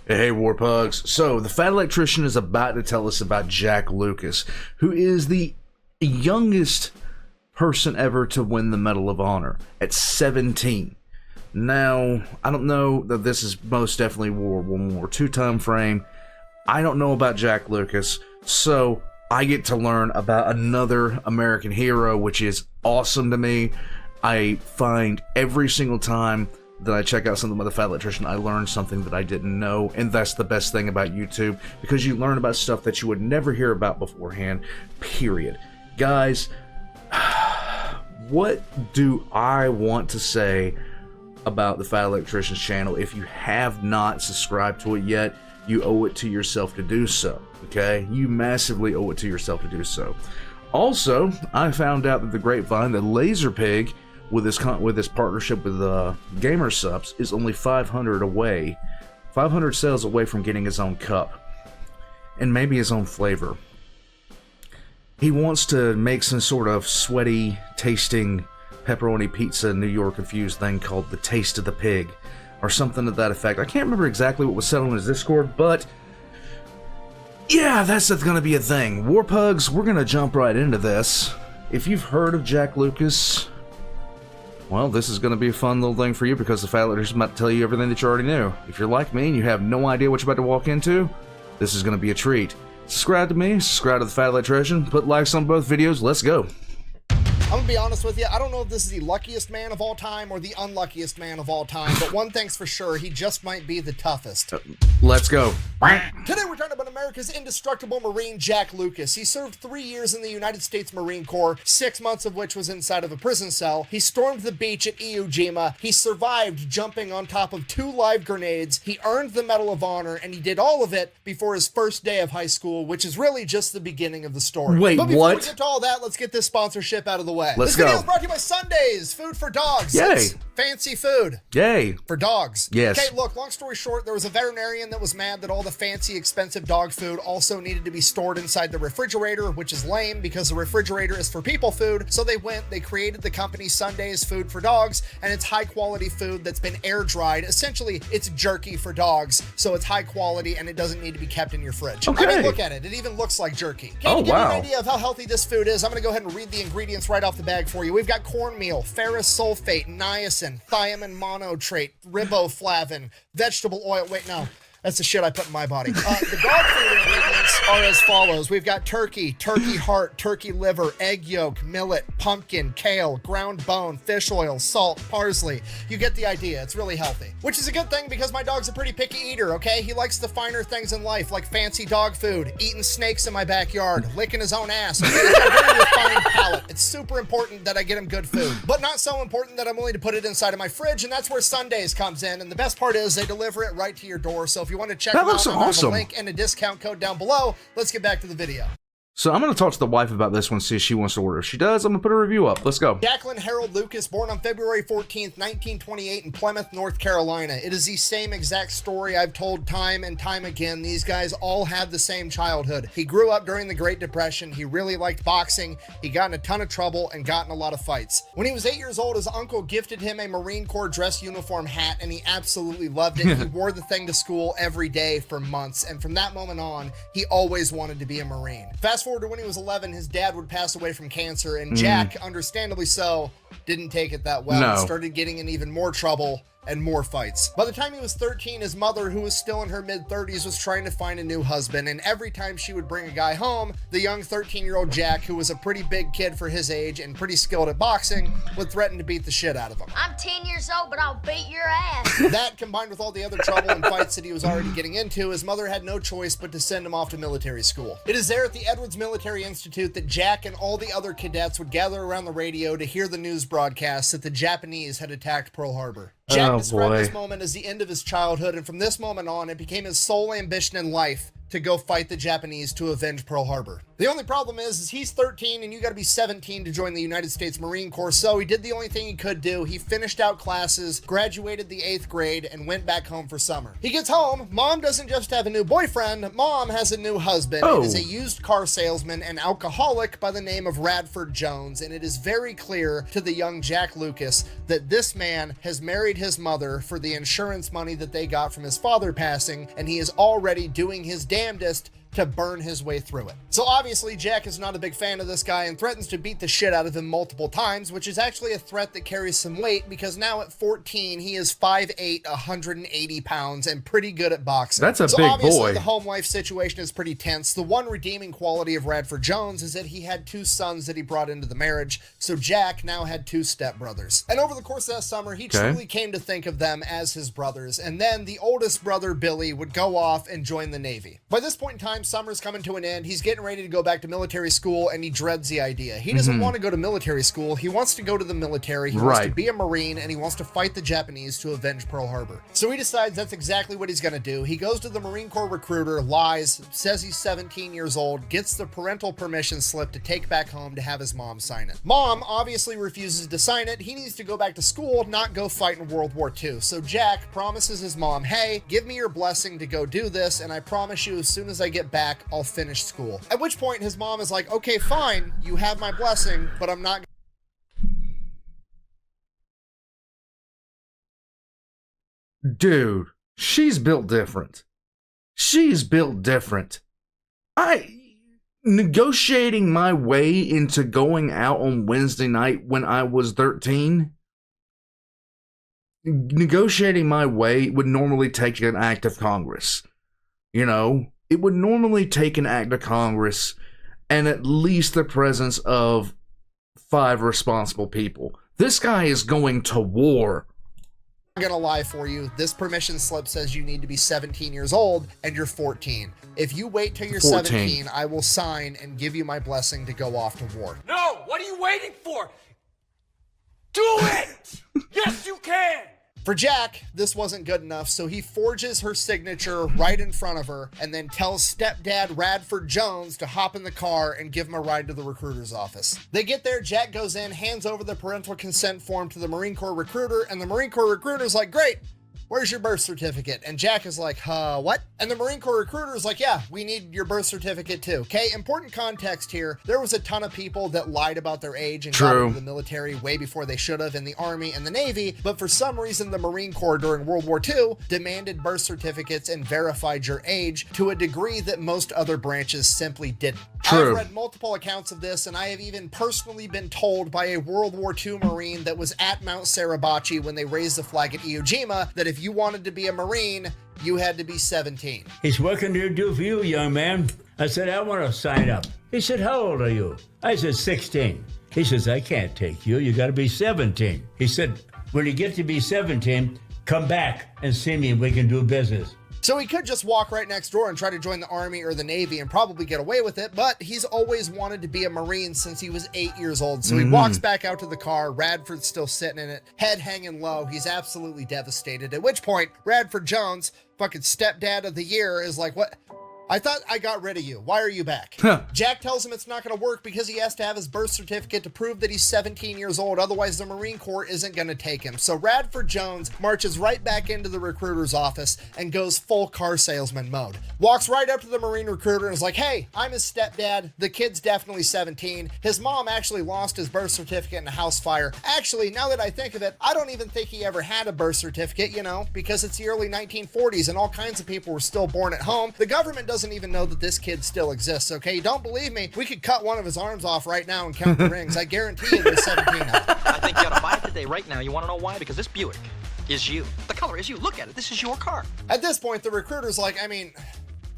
Hey, Warpugs. So, the Fat Electrician is about to tell us about Jack Lucas, who is the youngest person ever to win the Medal of Honor at 17. Now, I don't know that this is most definitely World War II time frame. I don't know about Jack Lucas, so I get to learn about another American hero, which is awesome to me. I find every single time that I check out something about the Fat Electrician, I learn something that I didn't know, and that's the best thing about YouTube, because you learn about stuff that you would never hear about beforehand, period. Guys, what do I want to say about the Fat Electrician's channel? If you have not subscribed to it yet, you owe it to yourself to do so, okay? You massively owe it to yourself to do so. Also, I found out that the grapevine that Laser Pig, with his partnership with Gamer Subs, is only 500 sales away from getting his own cup, and maybe his own flavor. He wants to make some sort of sweaty tasting pepperoni pizza New York infused thing called the Taste of the Pig, or something to that effect. I can't remember exactly what was said on his Discord, but yeah, that's gonna be a thing. Warpugs, we're gonna jump right into this. If you've heard of Jack Lucas, well, this is going to be a fun little thing for you, because the Fat Electrician is about to tell you everything that you already knew. If you're like me and you have no idea what you're about to walk into, this is going to be a treat. Subscribe to me, subscribe to the Fat Electrician, put likes on both videos, let's go. I'm gonna be honest with you, I don't know if this is the luckiest man of all time or the unluckiest man of all time, but one thing's for sure, he just might be the toughest. Let's go. Today we're talking about America's indestructible Marine, Jack Lucas. He served 3 years in the United States Marine Corps, 6 months of which was inside of a prison cell. He stormed the beach at Iwo Jima. He survived jumping on top of 2 live grenades. He earned the Medal of Honor, and he did all of it before his first day of high school, which is really just the beginning of the story. Wait, but before what? we get to all that, let's get this sponsorship out of the way. Let's This video go. is brought to you by Sundays, food for dogs. Yay. It's fancy food. Yay. For dogs. Yes. Okay, look, long story short, there was a veterinarian that was mad that all the fancy, expensive dog food also needed to be stored inside the refrigerator, which is lame because the refrigerator is for people food. So they created the company Sundays Food for Dogs, and it's high quality food that's been air dried. Essentially, it's jerky for dogs, so it's high quality and it doesn't need to be kept in your fridge. Okay. I mean, look at it. It even looks like jerky. Okay, Oh, to give wow. you an idea of how healthy this food is, I'm going to go ahead and read the ingredients right off the bag for you. We've got cornmeal, ferrous sulfate, niacin, thiamine monotrate, riboflavin, vegetable oil. Wait, no. That's the shit I put in my body. The dog food ingredients are as follows. We've got turkey, turkey heart, turkey liver, egg yolk, millet, pumpkin, kale, ground bone, fish oil, salt, parsley. You get the idea. It's really healthy. Which is a good thing because my dog's a pretty picky eater, okay? He likes the finer things in life, like fancy dog food, eating snakes in my backyard, licking his own ass. Okay? He's got a very refined palate. It's super important that I get him good food, but not so important that I'm willing to put it inside of my fridge, and that's where Sundays comes in. And the best part is they deliver it right to your door. So if you want to check That them out, looks I'm gonna have awesome. a link and a discount code down below. Let's get back to the video. So I'm going to talk to the wife about this one, see if she wants to order. If she does, I'm going to put a review up. Let's go. Jacqueline Harold Lucas, born on February 14th, 1928 in Plymouth, North Carolina. It is the same exact story I've told time and time again. These guys all had the same childhood. He grew up during the Great Depression. He really liked boxing. He got in a ton of trouble and got in a lot of fights. When he was 8 years old, his uncle gifted him a Marine Corps dress uniform hat, and he absolutely loved it. He wore the thing to school every day for months, and from that moment on, he always wanted to be a Marine. Fast forward to when he was 11, his dad would pass away from cancer, and Jack, understandably so, didn't take it that well and started getting in even more trouble and more fights. By the time he was 13, his mother, who was still in her mid-30s, was trying to find a new husband, and every time she would bring a guy home, the young 13-year-old Jack, who was a pretty big kid for his age and pretty skilled at boxing, would threaten to beat the shit out of him. I'm 10 years old, but I'll beat your ass. That, combined with all the other trouble and fights that he was already getting into, his mother had no choice but to send him off to military school. It is there at the Edwards Military Institute that Jack and all the other cadets would gather around the radio to hear the news broadcasts that the Japanese had attacked Pearl Harbor. Jack described this moment as the end of his childhood, and from this moment on, it became his sole ambition in life to go fight the Japanese to avenge Pearl Harbor. The only problem is he's 13 and you gotta be 17 to join the United States Marine Corps, so he did the only thing he could do. He finished out classes, graduated the 8th grade, and went back home for summer. He gets home, mom doesn't just have a new boyfriend, mom has a new husband. Oh. It is a used car salesman and alcoholic by the name of Radford Jones, and it is very clear to the young Jack Lucas that this man has married his mother for the insurance money that they got from his father passing, and he is already doing his damnedest to burn his way through it. So obviously Jack is not a big fan of this guy and threatens to beat the shit out of him multiple times, which is actually a threat that carries some weight because now at 14 he is 5'8", 180 pounds and pretty good at boxing. That's a so big obviously boy. The home life situation is pretty tense. The one redeeming quality of Radford Jones is that he had 2 sons that he brought into the marriage, so Jack now had 2 stepbrothers. And over the course of that summer he truly came to think of them as his brothers, and then the oldest brother Billy would go off and join the Navy. By this point in time, summer's coming to an end. He's getting ready to go back to military school and he dreads the idea. He doesn't want to go to military school. He wants to go to the military. He wants to be a Marine and he wants to fight the Japanese to avenge Pearl Harbor. So he decides that's exactly what he's going to do. He goes to the Marine Corps recruiter, lies, says he's 17 years old, gets the parental permission slip to take back home to have his mom sign it. Mom obviously refuses to sign it. He needs to go back to school, not go fight in World War II. So Jack promises his mom, hey, give me your blessing to go do this, and I promise you as soon as I get back, I'll finish school. At which point his mom is like, okay, fine, you have my blessing, but I'm not. Dude, she's built different. She's built different. Negotiating my way into going out on Wednesday night when I was 13, negotiating my way would normally take an act of Congress. You know, it would normally take an act of Congress and at least the presence of 5 responsible people. This guy is going to war. I'm gonna lie for you, this permission slip says you need to be 17 years old and you're 14. If you wait till you're 17, I will sign and give you my blessing to go off to war. No, what are you waiting for? Do it! Yes, you can! For Jack, this wasn't good enough, so he forges her signature right in front of her and then tells stepdad Radford Jones to hop in the car and give him a ride to the recruiter's office. They get there, Jack goes in, hands over the parental consent form to the Marine Corps recruiter, and the Marine Corps recruiter's like, great, where's your birth certificate? And Jack is like, what? And the Marine Corps recruiter is like, yeah, we need your birth certificate too. Okay, important context here. There was a ton of people that lied about their age and got into the military way before they should have in the Army and the Navy, but for some reason the Marine Corps during World War II demanded birth certificates and verified your age to a degree that most other branches simply didn't. I've read multiple accounts of this, and I have even personally been told by a World War II Marine that was at Mount Suribachi when they raised the flag at Iwo Jima that if you wanted to be a Marine, you had to be 17. He said, what can I do for you, young man? I said, I want to sign up. He said, how old are you? I said, 16. He says, I can't take you. You got to be 17. He said, when you get to be 17, come back and see me and we can do business. So he could just walk right next door and try to join the Army or the Navy and probably get away with it, but he's always wanted to be a Marine since he was 8 years old. So he walks back out to the car, Radford's still sitting in it, head hanging low. He's absolutely devastated, at which point Radford Jones, fucking stepdad of the year, is like, what? I thought I got rid of you. Why are you back? Jack tells him it's not going to work because he has to have his birth certificate to prove that he's 17 years old. Otherwise, the Marine Corps isn't going to take him. So Radford Jones marches right back into the recruiter's office and goes full car salesman mode. Walks right up to the Marine recruiter and is like, hey, I'm his stepdad. The kid's definitely 17. His mom actually lost his birth certificate in a house fire. Actually, now that I think of it, I don't even think he ever had a birth certificate, you know, because it's the early 1940s and all kinds of people were still born at home. The government doesn't even know that this kid still exists, okay? You don't believe me? We could cut one of his arms off right now and count the rings. I guarantee you there's 17 of them. I think you ought to buy it today, right now. You want to know why? Because this Buick is you. The color is you. Look at it. This is your car. At this point, the recruiter's like, I mean,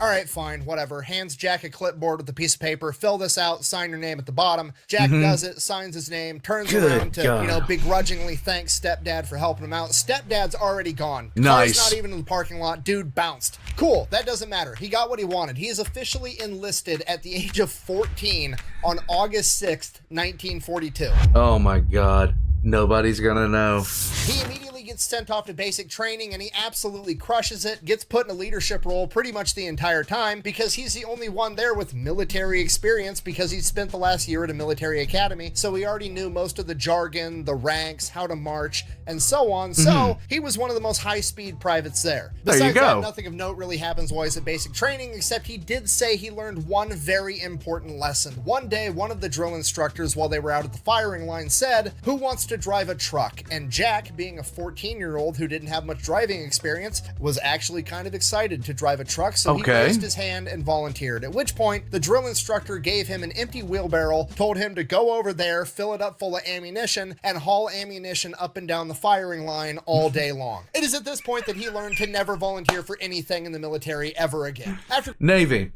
all right, fine, whatever. Hands Jack a clipboard with a piece of paper. Fill this out, sign your name at the bottom. Jack does it, signs his name, turns around to, you know, begrudgingly thanks stepdad for helping him out. Stepdad's already gone. Nice. Car's not even in the parking lot. Dude bounced. Cool, that doesn't matter. He got what he wanted. He is officially enlisted at the age of 14 on August 6th, 1942. Oh my God. Nobody's gonna know. He immediately gets gets sent off to basic training and he absolutely crushes it, gets put in a leadership role pretty much the entire time because he's the only one there with military experience because he spent the last year at a military academy. So he already knew most of the jargon, the ranks, how to march, and so on. So he was one of the most high-speed privates there. There you Besides go. that, nothing of note really happens while he's at basic training, except he did say he learned one very important lesson. One day, one of the drill instructors, while they were out at the firing line, said, "Who wants to drive a truck?" And Jack, being a 14-year-old who didn't have much driving experience, was actually kind of excited to drive a truck, so he raised his hand and volunteered. At which point, the drill instructor gave him an empty wheelbarrow, told him to go over there, fill it up full of ammunition, and haul ammunition up and down the firing line all day long. It is at this point that he learned to never volunteer for anything in the military ever again. After Navy.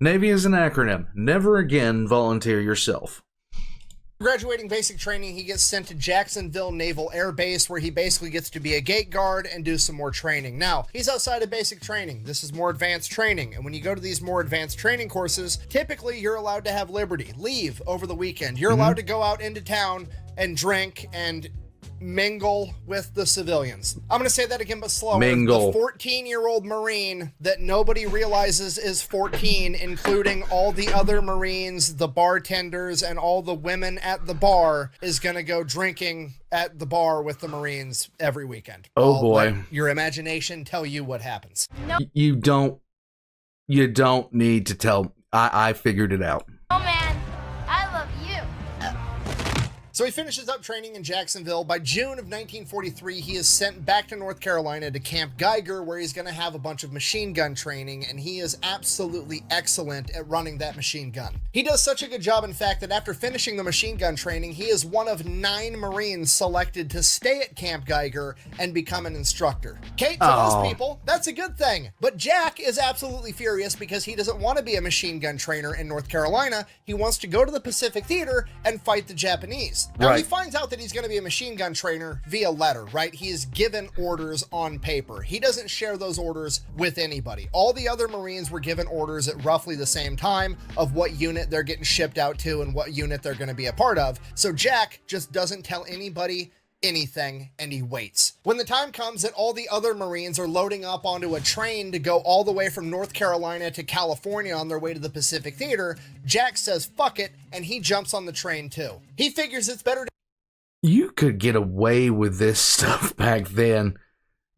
Navy is an acronym. Never again volunteer yourself. graduating basic training, he gets sent to Jacksonville Naval Air Base, where he basically gets to be a gate guard and do some more training. Now, he's outside of basic training. This is more advanced training. And when you go to these more advanced training courses, typically you're allowed to have liberty, leave over the weekend. You're allowed to go out into town and drink and mingle with the civilians. I'm going to say that again, but slower. Mingle. The 14-year-old Marine that nobody realizes is 14, including all the other Marines, the bartenders, and all the women at the bar, is going to go drinking at the bar with the Marines every weekend. Oh, I'll boy. let your imagination tell you what happens. You don't need to tell. I figured it out. Oh man, I love you. So he finishes up training in Jacksonville. By June of 1943, he is sent back to North Carolina to Camp Geiger, where he's going to have a bunch of machine gun training, and he is absolutely excellent at running that machine gun. He does such a good job, in fact, that after finishing the machine gun training, he is one of 9 Marines selected to stay at Camp Geiger and become an instructor. Kate, to most people, that's a good thing. But Jack is absolutely furious because he doesn't want to be a machine gun trainer in North Carolina. He wants to go to the Pacific Theater and fight the Japanese. Now, Right. he finds out that he's going to be a machine gun trainer via letter, right? He is given orders on paper. He doesn't share those orders with anybody. All the other Marines were given orders at roughly the same time of what unit they're getting shipped out to and what unit they're going to be a part of. So Jack just doesn't tell anybody anything, and he waits. When the time comes that all the other Marines are loading up onto a train to go all the way from North Carolina to California on their way to the Pacific Theater, Jack says fuck it, and he jumps on the train too. He figures it's better to You could get away with this stuff back then.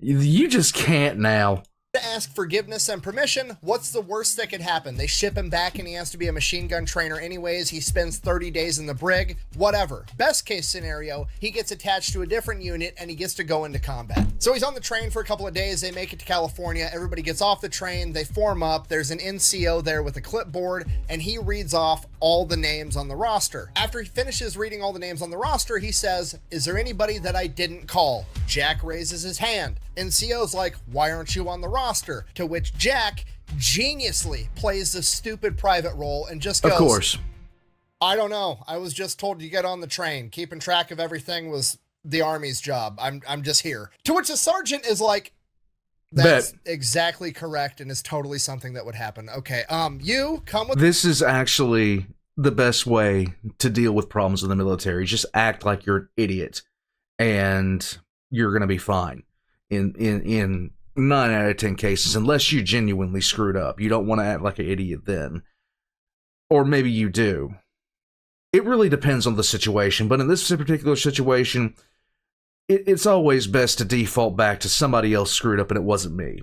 You just can't now. ask forgiveness and permission. What's the worst that could happen? They ship him back and he has to be a machine gun trainer anyways. He spends 30 days in the brig. Whatever. Best case scenario, he gets attached to a different unit and he gets to go into combat. So he's on the train for a couple of days. They make it to California. Everybody gets off the train. They form up. There's an NCO there with a clipboard and he reads off all the names on the roster. After he finishes reading all the names on the roster, he says, "Is there anybody that I didn't call?" Jack raises his hand. NCO's like, "Why aren't you on the roster?" To which Jack geniusly plays the stupid private role and just goes, Of course. "I don't know. I was just told to get on the train. Keeping track of everything was the Army's job. I'm just here." To which the sergeant is like, "That's exactly correct and is totally something that would happen. Okay, you come with..." This is actually the best way to deal with problems in the military. Just act like you're an idiot and you're going to be fine. In 9 out of 10 cases, unless you genuinely screwed up. You don't want to act like an idiot then. Or maybe you do. It really depends on the situation, but in this particular situation, it's always best to default back to somebody else screwed up and it wasn't me.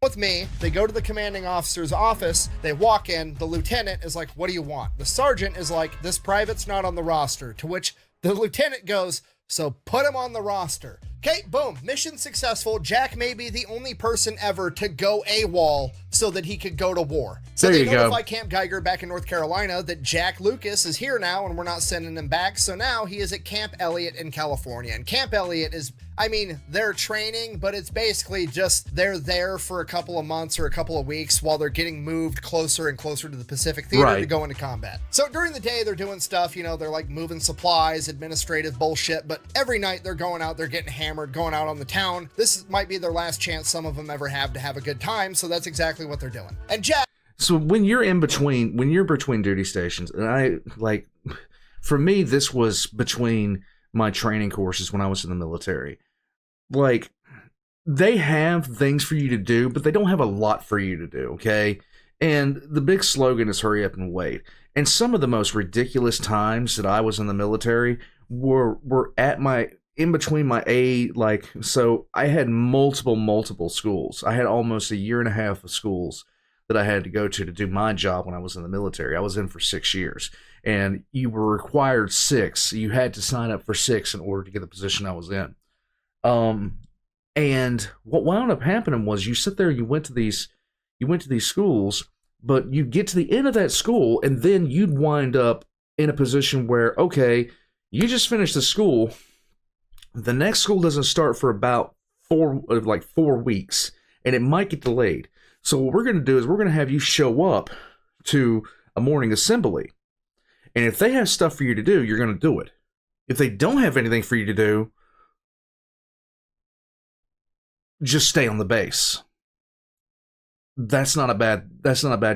with me. They go to the commanding officer's office. They walk in. The lieutenant is like, "What do you want?" The sergeant is like, "This private's not on the roster." To which the lieutenant goes, "So put him on the roster." Okay, boom, mission successful. Jack may be the only person ever to go AWOL so that he could go to war. So There they you go. notify Camp Geiger back in North Carolina that Jack Lucas is here now and we're not sending him back. So now he is at Camp Elliott in California. And Camp Elliott is, I mean, they're training, but it's basically just they're there for a couple of months or a couple of weeks while they're getting moved closer and closer to the Pacific Theater Right. to go into combat. So during the day, they're doing stuff, you know, they're like moving supplies, administrative bullshit, but every night they're going out, they're getting hammered, going out on the town. This might be their last chance some of them ever have to have a good time, so that's exactly what they're doing. And Jack... So when you're between duty stations, and for me, this was between my training courses when I was in the military. like, they have things for you to do, but they don't have a lot for you to do, okay? And the big slogan is hurry up and wait. And some of the most ridiculous times that I was in the military were at in between so I had multiple schools. I had almost a year and a half of schools that I had to go to do my job when I was in the military. I was in for 6 years, and you were required 6. You had to sign up for 6 in order to get the position I was in. And what wound up happening was you sit there, you went to these schools, but you get to the end of that school, and then you'd wind up in a position where, okay, you just finished the school. The next school doesn't start for about 4 weeks, and it might get delayed. So what we're going to do is we're going to have you show up to a morning assembly. And if they have stuff for you to do, you're going to do it. If they don't have anything for you to do, just stay on the base. That's not a bad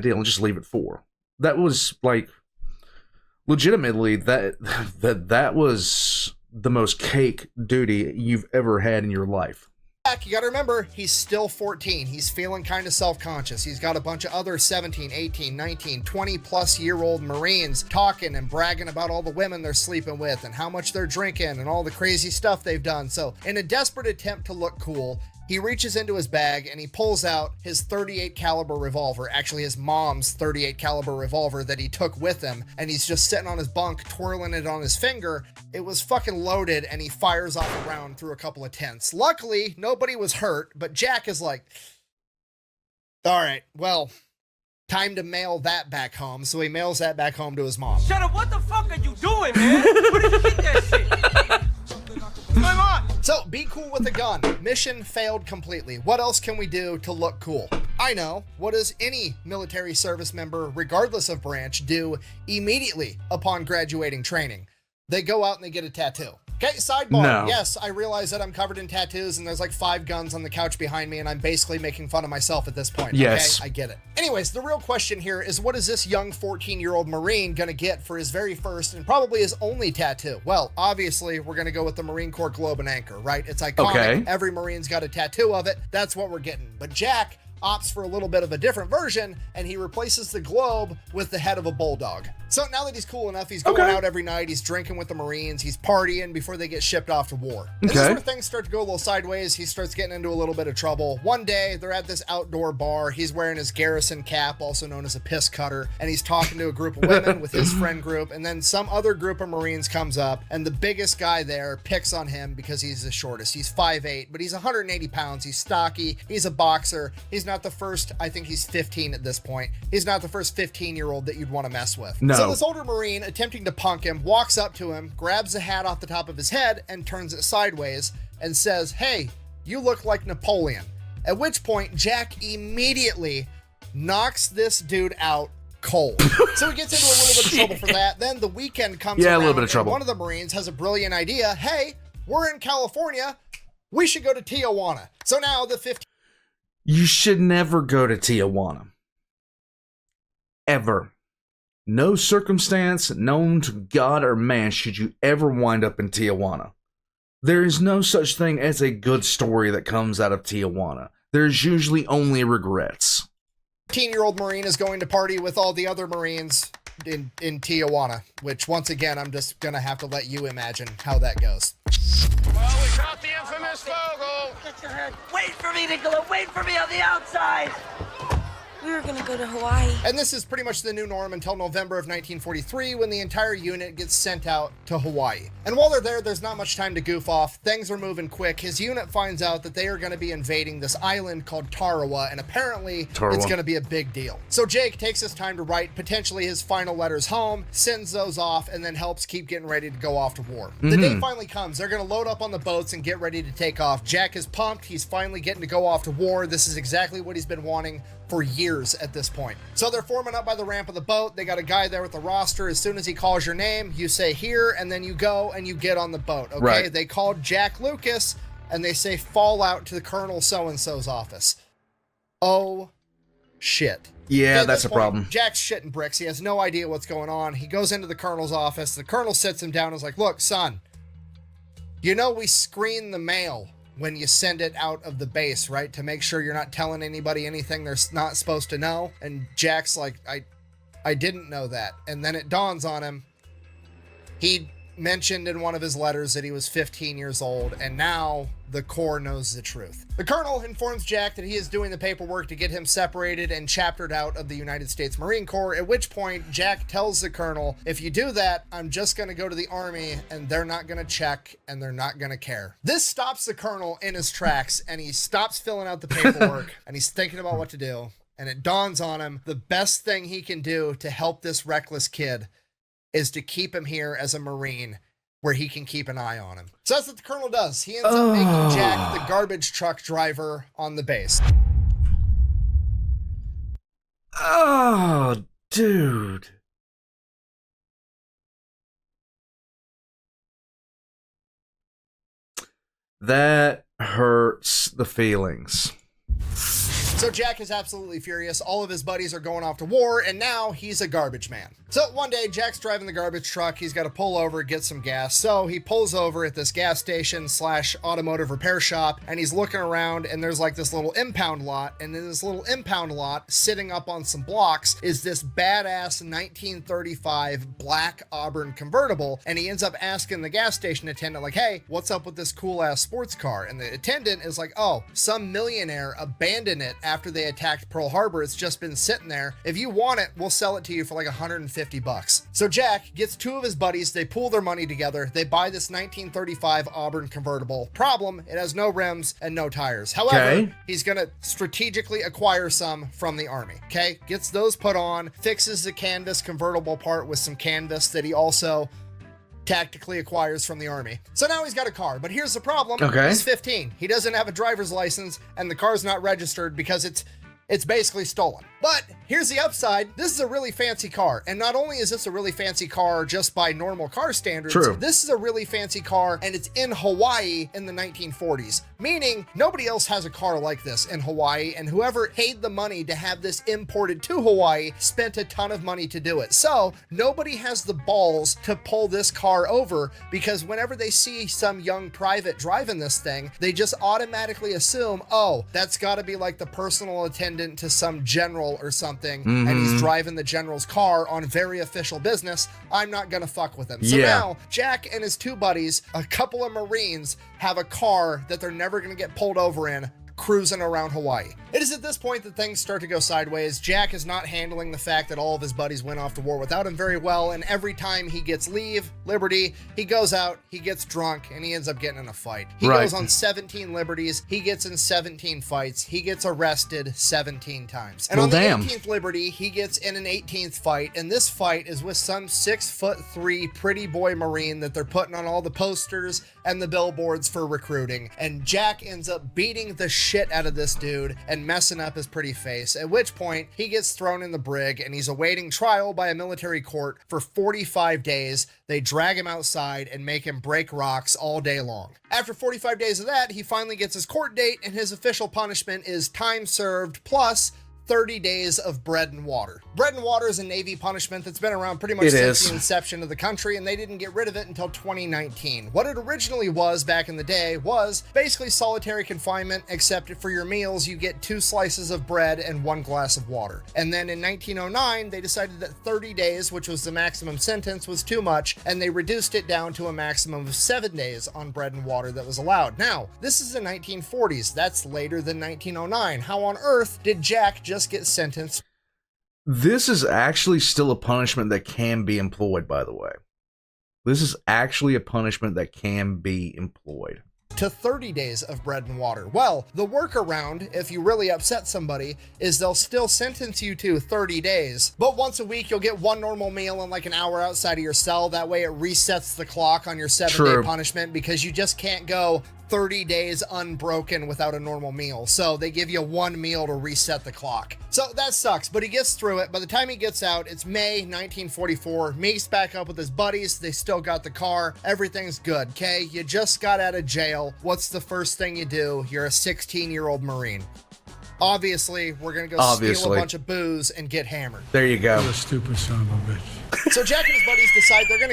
deal, and just leave at 4. That was legitimately that was the most cake duty you've ever had in your life. You gotta remember, he's still 14. He's feeling kind of self-conscious. He's got a bunch of other 17, 18, 19, 20-plus-year-old Marines talking and bragging about all the women they're sleeping with and how much they're drinking and all the crazy stuff they've done. So, in a desperate attempt to look cool, he reaches into his bag and he pulls out his 38 caliber revolver, actually his mom's 38 caliber revolver that he took with him, and he's just sitting on his bunk twirling it on his finger. It was fucking loaded, and he fires off a round through a couple of tents. Luckily, nobody was hurt, but Jack is like, all right, well, time to mail that back home. So he mails that back home to his mom. Shut up, what the fuck are you doing, man? Where did you get that shit? What's going on? So, be cool with a gun. Mission failed completely. What else can we do to look cool? I know. What does any military service member, regardless of branch, do immediately upon graduating training? They go out and they get a tattoo. Okay, sidebar. No. Yes, I realize that I'm covered in tattoos and there's like 5 guns on the couch behind me and I'm basically making fun of myself at this point. Yes. Okay, I get it. Anyways, the real question here is, what is this young 14-year-old Marine gonna get for his very first and probably his only tattoo? Well, obviously, we're gonna go with the Marine Corps globe and anchor, right? It's iconic. Okay. Every Marine's got a tattoo of it. That's what we're getting. But Jack opts for a little bit of a different version, and he replaces the globe with the head of a bulldog. So now that he's cool enough, he's going out every night, he's drinking with the Marines, he's partying before they get shipped off to war. And this is where things start to go a little sideways. He starts getting into a little bit of trouble. One day, they're at this outdoor bar. He's wearing his garrison cap, also known as a piss cutter, and he's talking to a group of women with his friend group, and then some other group of Marines comes up, and the biggest guy there picks on him because he's the shortest. He's 5'8", but he's 180 pounds. He's stocky. He's a boxer. He's not the first, I think he's 15 at this point. He's not the first 15-year-old that you'd want to mess with. No. So this older Marine, attempting to punk him, walks up to him, grabs the hat off the top of his head and turns it sideways and says, "Hey, you look like Napoleon." At which point, Jack immediately knocks this dude out cold. So he gets into a little bit of trouble for that. Then the weekend comes around, a little bit of trouble. And one of the Marines has a brilliant idea. Hey, we're in California. We should go to Tijuana. So now the 15... You should never go to Tijuana. Ever. No circumstance known to God or man should you ever wind up in Tijuana. There is no such thing as a good story that comes out of Tijuana. There's usually only regrets. 15-year-old Marine is going to party with all the other Marines in Tijuana, which once again, I'm just going to have to let you imagine how that goes. Well, we caught the infamous Vogel. Get your head. Wait for me, Nicola. Wait for me on the outside. We were gonna go to Hawaii. And this is pretty much the new norm until November of 1943, when the entire unit gets sent out to Hawaii. And while they're there, there's not much time to goof off. Things are moving quick. His unit finds out that they are going to be invading this island called Tarawa, and apparently it's going to be a big deal. So Jake takes his time to write potentially his final letters home, sends those off, and then helps keep getting ready to go off to war. The day finally comes. They're going to load up on the boats and get ready to take off. Jack is pumped. He's finally getting to go off to war. This is exactly what he's been wanting for years at this point. So they're forming up by the ramp of the boat. They got a guy there with the roster. As soon as he calls your name, you say here, and then you go and you get on the boat. Okay. Right. They called Jack Lucas and they say fall out to the Colonel so-and-so's office. Oh shit. Yeah, At that's this a point, problem. Jack's shitting bricks. He has no idea what's going on. He goes into the Colonel's office. The Colonel sits him down and is like, look, son, you know we screen the mail when you send it out of the base, right? To make sure you're not telling anybody anything they're not supposed to know. And Jack's like, I didn't know that. And then it dawns on him. He mentioned in one of his letters that he was 15 years old, and now the Corps knows the truth. The colonel informs Jack that he is doing the paperwork to get him separated and chaptered out of the United States Marine Corps, at which point Jack tells the colonel, if you do that, I'm just going to go to the Army and they're not going to check and they're not going to care. This stops the colonel in his tracks, and he stops filling out the paperwork and he's thinking about what to do. And it dawns on him, the best thing he can do to help this reckless kid is to keep him here as a Marine where he can keep an eye on him. So that's what the colonel does. He ends up making Jack the garbage truck driver on the base. Oh, dude. That hurts the feelings. So Jack is absolutely furious. All of his buddies are going off to war, and now he's a garbage man. So one day, Jack's driving the garbage truck. He's got to pull over, get some gas. So he pulls over at this gas station / automotive repair shop, and he's looking around, and there's like this little impound lot. And in this little impound lot, sitting up on some blocks, is this badass 1935 black Auburn convertible. And he ends up asking the gas station attendant, like, hey, what's up with this cool ass sports car? And the attendant is like, oh, some millionaire abandoned it after they attacked Pearl Harbor. It's just been sitting there. If you want it, we'll sell it to you for like $150. So Jack gets two of his buddies. They pool their money together. They buy this 1935 Auburn convertible. Problem, it has no rims and no tires. However, he's going to strategically acquire some from the Army. Okay, gets those put on, fixes the canvas convertible part with some canvas that he also tactically acquires from the Army. So now he's got a car, but here's the problem. He's 15. He doesn't have a driver's license, and the car's not registered because it's basically stolen. But here's the upside. This is a really fancy car. And not only is this a really fancy car just by normal car standards, this is a really fancy car, and it's in Hawaii in the 1940s. Meaning nobody else has a car like this in Hawaii, and whoever paid the money to have this imported to Hawaii spent a ton of money to do it. So nobody has the balls to pull this car over, because whenever they see some young private driving this thing, they just automatically assume, oh, that's got to be like the personal attendant to some general or something, and he's driving the general's car on very official business. I'm not gonna fuck with him. So now Jack and his two buddies, a couple of Marines, have a car that they're never gonna get pulled over in, cruising around Hawaii. It is at this point that things start to go sideways. Jack is not handling the fact that all of his buddies went off to war without him very well, and every time he gets liberty, he goes out, he gets drunk, and he ends up getting in a fight. He goes on 17 liberties, he gets in 17 fights, he gets arrested 17 times. And on the 18th liberty, he gets in an 18th fight, and this fight is with some 6'3" pretty boy Marine that they're putting on all the posters and the billboards for recruiting. And Jack ends up beating the shit out of this dude and messing up his pretty face, at which point he gets thrown in the brig and he's awaiting trial by a military court for 45 days. They drag him outside and make him break rocks all day long. After 45 days of that, he finally gets his court date, and his official punishment is time served plus 30 days of bread and water. Bread and water is a Navy punishment that's been around pretty much since the inception of the country, and they didn't get rid of it until 2019. What it originally was back in the day was basically solitary confinement, except for your meals, you get 2 slices of bread and 1 glass of water. And then in 1909, they decided that 30 days, which was the maximum sentence, was too much, and they reduced it down to a maximum of 7 days on bread and water that was allowed. Now, this is the 1940s. That's later than 1909. How on earth did Jack just get sentenced? This is actually still a punishment that can be employed, by the way. This is actually a punishment that can be employed. To 30 days of bread and water. Well, the workaround, if you really upset somebody, is they'll still sentence you to 30 days, but once a week you'll get 1 normal meal and like an hour outside of your cell. That way it resets the clock on your 7-day punishment, because you just can't go 30 days unbroken without a normal meal. So they give you 1 meal to reset the clock. So that sucks, but he gets through it. By the time he gets out, it's May 1944. Meek's back up with his buddies. They still got the car. Everything's good, okay? You just got out of jail. What's the first thing you do? You're a 16-year-old Marine. Obviously, we're going to go steal a bunch of booze and get hammered. There you go. You stupid son of a bitch. So Jack and his buddies decide they're going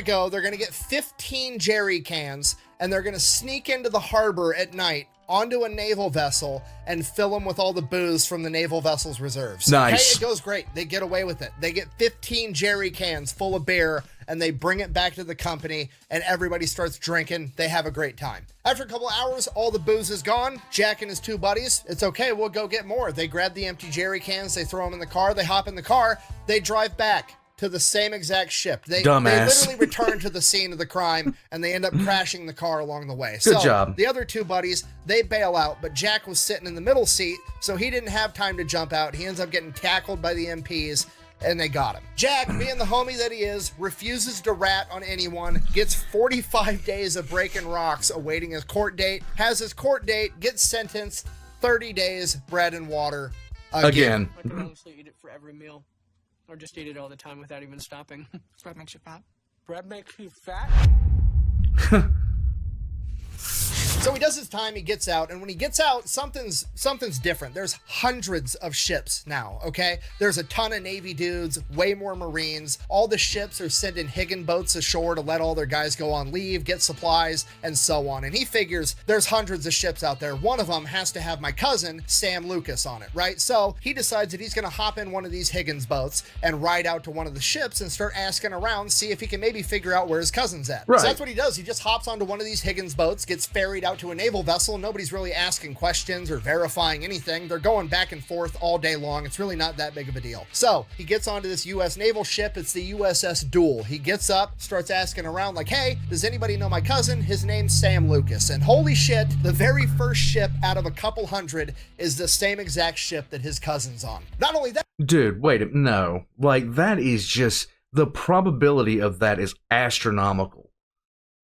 to get 15 jerry cans, and they're going to sneak into the harbor at night onto a naval vessel and fill them with all the booze from the naval vessel's reserves. Nice. Okay, it goes great. They get away with it. They get 15 jerry cans full of beer and they bring it back to the company and everybody starts drinking. They have a great time. After a couple hours, all the booze is gone. Jack and his two buddies, it's okay, we'll go get more. They grab the empty jerry cans, they throw them in the car, they hop in the car, they drive back to the same exact ship. They literally return to the scene of the crime and they end up crashing the car along the way. Good job. The other two buddies, they bail out, but Jack was sitting in the middle seat, so he didn't have time to jump out. He ends up getting tackled by the MPs and they got him. Jack, being the homie that he is, refuses to rat on anyone, gets 45 days of breaking rocks awaiting his court date, has his court date, gets sentenced, 30 days, bread and water again. I could honestly eat it for every meal. Or just eat it all the time without even stopping. Bread makes you fat. Bread makes you fat? So he does his time, he gets out, and when he gets out, something's different. There's hundreds of ships now, okay? There's a ton of Navy dudes, way more Marines. All the ships are sending Higgin boats ashore to let all their guys go on leave, get supplies, and so on. And he figures there's hundreds of ships out there. One of them has to have my cousin, Sam Lucas, on it, right? So he decides that he's gonna hop in one of these Higgins boats and ride out to one of the ships and start asking around, see if he can maybe figure out where his cousin's at. Right. So that's what he does. He just hops onto one of these Higgins boats, gets ferried out to a naval vessel. Nobody's really asking questions or verifying anything. They're going back and forth all day long. It's really not that big of a deal. So he gets onto this U.S. naval ship. It's the USS Duel. He gets up, starts asking around like, hey, does anybody know my cousin? His name's Sam Lucas. And holy shit, the very first ship out of a couple hundred is the same exact ship that his cousin's on. Not only that, Dude, wait, no. Like, that is just, the probability of that is astronomical.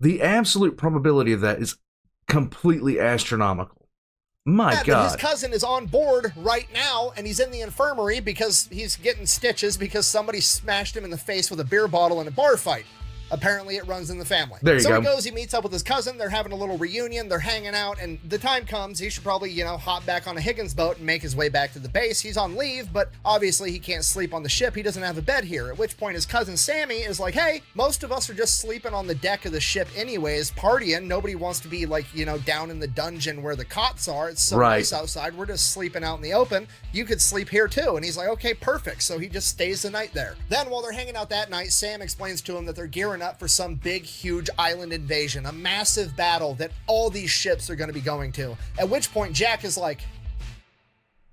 The absolute probability of that is completely astronomical. My God. his cousin is on board right now and he's in the infirmary because he's getting stitches because somebody smashed him in the face with a beer bottle in a bar fight. Apparently it runs in the family. There you so go. he goes, he meets up with his cousin, they're having a little reunion, they're hanging out, and the time comes, he should probably, hop back on a Higgins boat and make his way back to the base. He's on leave, but obviously he can't sleep on the ship. He doesn't have a bed here, at which point his cousin Sammy is like, hey, most of us are just sleeping on the deck of the ship anyways, partying. Nobody wants to be down in the dungeon where the cots are. It's so nice outside. We're just sleeping out in the open. You could sleep here too. And he's like, okay, perfect. So he just stays the night there. Then while they're hanging out that night, Sam explains to him that they're gearing up for some big, huge island invasion, a massive battle that all these ships are going to be going to. At which point Jack is like,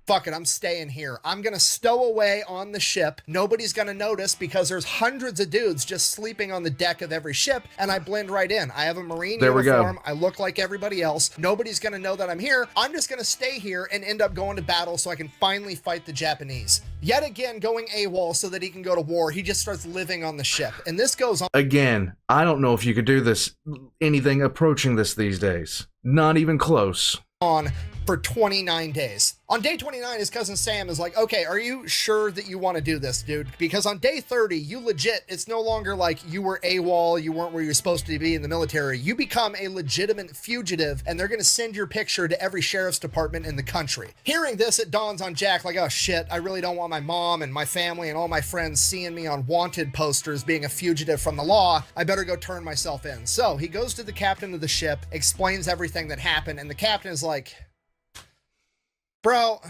fuck it, I'm staying here. I'm going to stow away on the ship. Nobody's going to notice because there's hundreds of dudes just sleeping on the deck of every ship, and I blend right in. I have a Marine uniform. I look like everybody else. Nobody's going to know that I'm here. I'm just going to stay here and end up going to battle so I can finally fight the Japanese. Yet again, going AWOL so that he can go to war. He just starts living on the ship. And this goes on. Again, I don't know if you could do this, anything approaching this these days. Not even close. On for 29 days. On day 29, his cousin Sam is like, okay, are you sure that you want to do this, dude? Because on day 30, you legit, it's no longer like you were AWOL, you weren't where you're supposed to be in the military. You become a legitimate fugitive, and they're going to send your picture to every sheriff's department in the country. Hearing this, it dawns on Jack like, oh shit, I really don't want my mom and my family and all my friends seeing me on wanted posters being a fugitive from the law. I better go turn myself in. So he goes to the captain of the ship, explains everything that happened, and the captain is like, bro,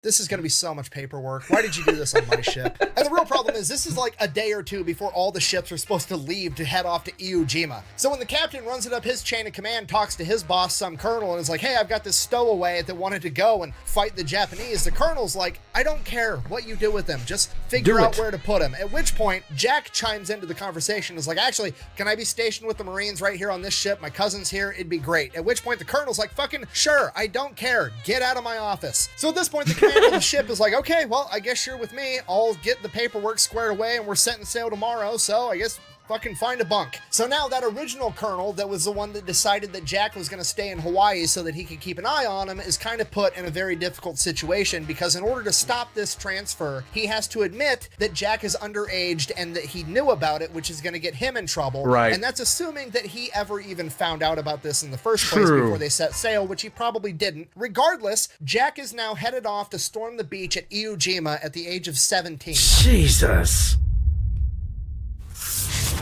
this is going to be so much paperwork. Why did you do this on my ship? And the real problem is this is like a day or two before all the ships are supposed to leave to head off to Iwo Jima. So when the captain runs it up his chain of command, talks to his boss, some colonel, and is like, hey, I've got this stowaway that wanted to go and fight the Japanese. The colonel's like, I don't care what you do with them. Just figure out where to put him. At which point, Jack chimes into the conversation and is like, actually, can I be stationed with the Marines right here on this ship? My cousin's here. It'd be great. At which point, the colonel's like, fucking sure, I don't care. Get out of my office. So at this point, the commander of the ship is like, okay, well, I guess you're with me. I'll get the paperwork squared away and we're setting sail tomorrow. So I guess fucking find a bunk. So now that original colonel that was the one that decided that Jack was going to stay in Hawaii so that he could keep an eye on him is kind of put in a very difficult situation because in order to stop this transfer, he has to admit that Jack is underaged and that he knew about it, which is going to get him in trouble. Right. And that's assuming that he ever even found out about this in the first place before they set sail, which he probably didn't. Regardless, Jack is now headed off to storm the beach at Iwo Jima at the age of 17. Jesus.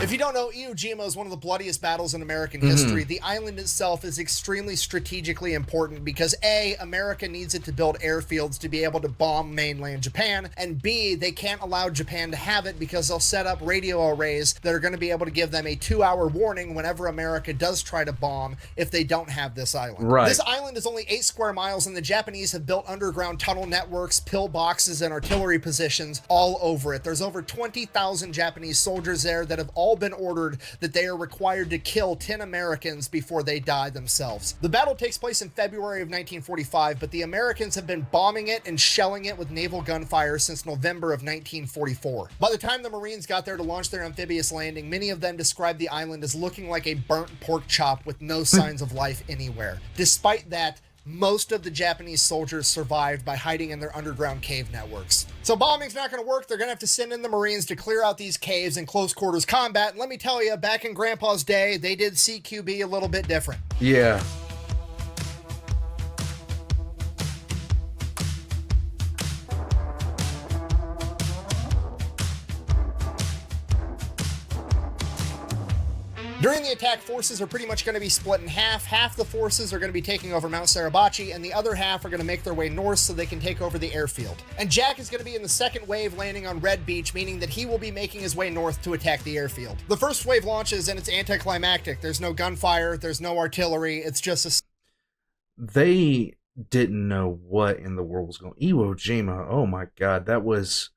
If you don't know, Iwo Jima is one of the bloodiest battles in American history. The island itself is extremely strategically important because A, America needs it to build airfields to be able to bomb mainland Japan, and B, they can't allow Japan to have it because they'll set up radio arrays that are going to be able to give them a 2-hour warning whenever America does try to bomb if they don't have this island. Right. This island is only 8 square miles, and the Japanese have built underground tunnel networks, pillboxes, and artillery positions all over it. There's over 20,000 Japanese soldiers there that have all been ordered that they are required to kill 10 Americans before they die themselves. The battle takes place in February of 1945, but the Americans have been bombing it and shelling it with naval gunfire since November of 1944. By the time the Marines got there to launch their amphibious landing, many of them described the island as looking like a burnt pork chop with no signs of life anywhere. Despite that, most of the Japanese soldiers survived by hiding in their underground cave networks. So bombing's not going to work. They're going to have to send in the Marines to clear out these caves in close quarters combat. And let me tell you, back in Grandpa's day, they did CQB a little bit different. Yeah. During the attack, forces are pretty much going to be split in half. Half the forces are going to be taking over Mount Suribachi, and the other half are going to make their way north so they can take over the airfield. And Jack is going to be in the second wave landing on Red Beach, meaning that he will be making his way north to attack the airfield. The first wave launches, and it's anticlimactic. There's no gunfire, there's no artillery, it's just a... They didn't know what in the world was going on. Iwo Jima, oh my God, that was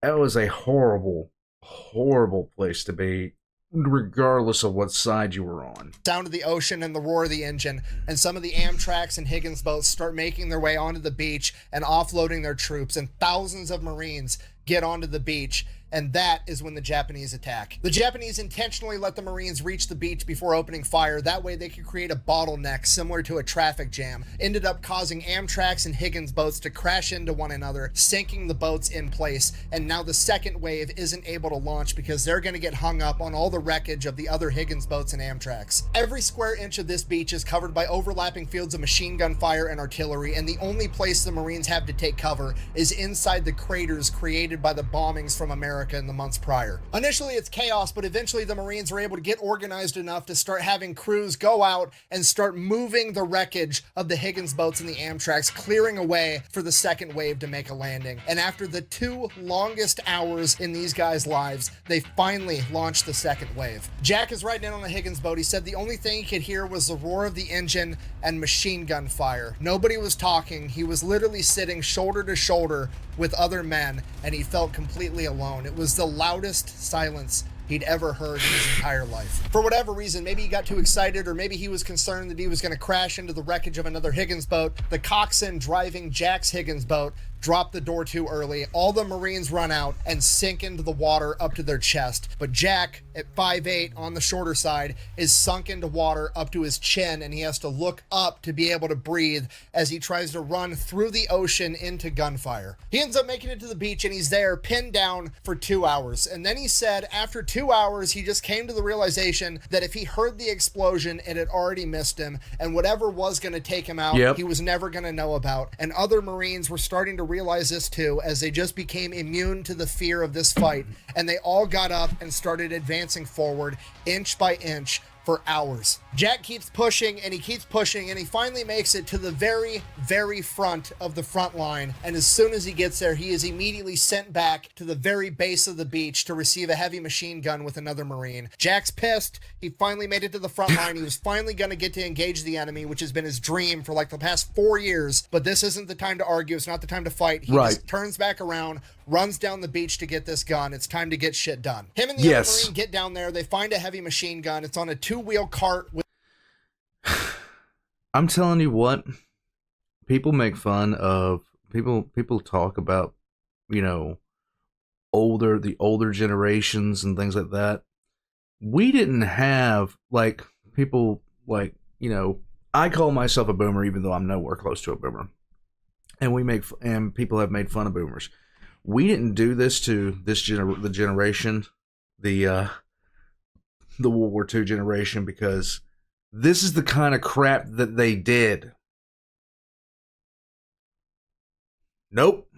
a horrible, horrible place to be, regardless of what side you were on. Sound of the ocean and the roar of the engine, and some of the Amtraks and Higgins boats start making their way onto the beach and offloading their troops, and thousands of Marines get onto the beach, and that is when the Japanese attack. The Japanese intentionally let the Marines reach the beach before opening fire. That way they could create a bottleneck similar to a traffic jam. Ended up causing Amtraks and Higgins boats to crash into one another, sinking the boats in place. And now the second wave isn't able to launch because they're going to get hung up on all the wreckage of the other Higgins boats and Amtraks. Every square inch of this beach is covered by overlapping fields of machine gun fire and artillery, and the only place the Marines have to take cover is inside the craters created by the bombings from America in the months prior. Initially it's chaos, but eventually the Marines were able to get organized enough to start having crews go out and start moving the wreckage of the Higgins boats and the Amtraks, clearing a way for the second wave to make a landing. And after the 2 longest hours in these guys' lives, they finally launched the second wave. Jack is riding in on the Higgins boat. He said the only thing he could hear was the roar of the engine and machine gun fire. Nobody was talking. He was literally sitting shoulder to shoulder with other men, and he felt completely alone. It was the loudest silence he'd ever heard in his entire life. For whatever reason, maybe he got too excited, or maybe he was concerned that he was going to crash into the wreckage of another Higgins boat. The coxswain driving Jack's Higgins boat dropped the door too early. All the Marines run out and sink into the water up to their chest. But Jack, at 5'8", on the shorter side, is sunk into water up to his chin, and he has to look up to be able to breathe as he tries to run through the ocean into gunfire. He ends up making it to the beach, and he's there pinned down for 2 hours. And then he said after 2 hours, he just came to the realization that if he heard the explosion, it had already missed him, and whatever was going to take him out, he was never going to know about. And other Marines were starting to realize this too, as they just became immune to the fear of this fight, and they all got up and started advancing forward inch by inch for hours. Jack keeps pushing and he keeps pushing, and he finally makes it to the very, very front of the front line. And as soon as he gets there, he is immediately sent back to the very base of the beach to receive a heavy machine gun with another Marine. Jack's pissed. He finally made it to the front line. He was finally going to get to engage the enemy, which has been his dream for like the past 4 years. But this isn't the time to argue. It's not the time to fight. He just turns back around, runs down the beach to get this gun. It's time to get shit done. Him and the other Marine get down there. They find a heavy machine gun. It's on a 2-wheel cart with... I'm telling you what, people make fun of, people talk about, you know, the older generations and things like that. We didn't have, like, people, like, you know, I call myself a boomer even though I'm nowhere close to a boomer. And people have made fun of boomers. We didn't do this to the generation, the World War II generation, because this is the kind of crap that they did. Nope.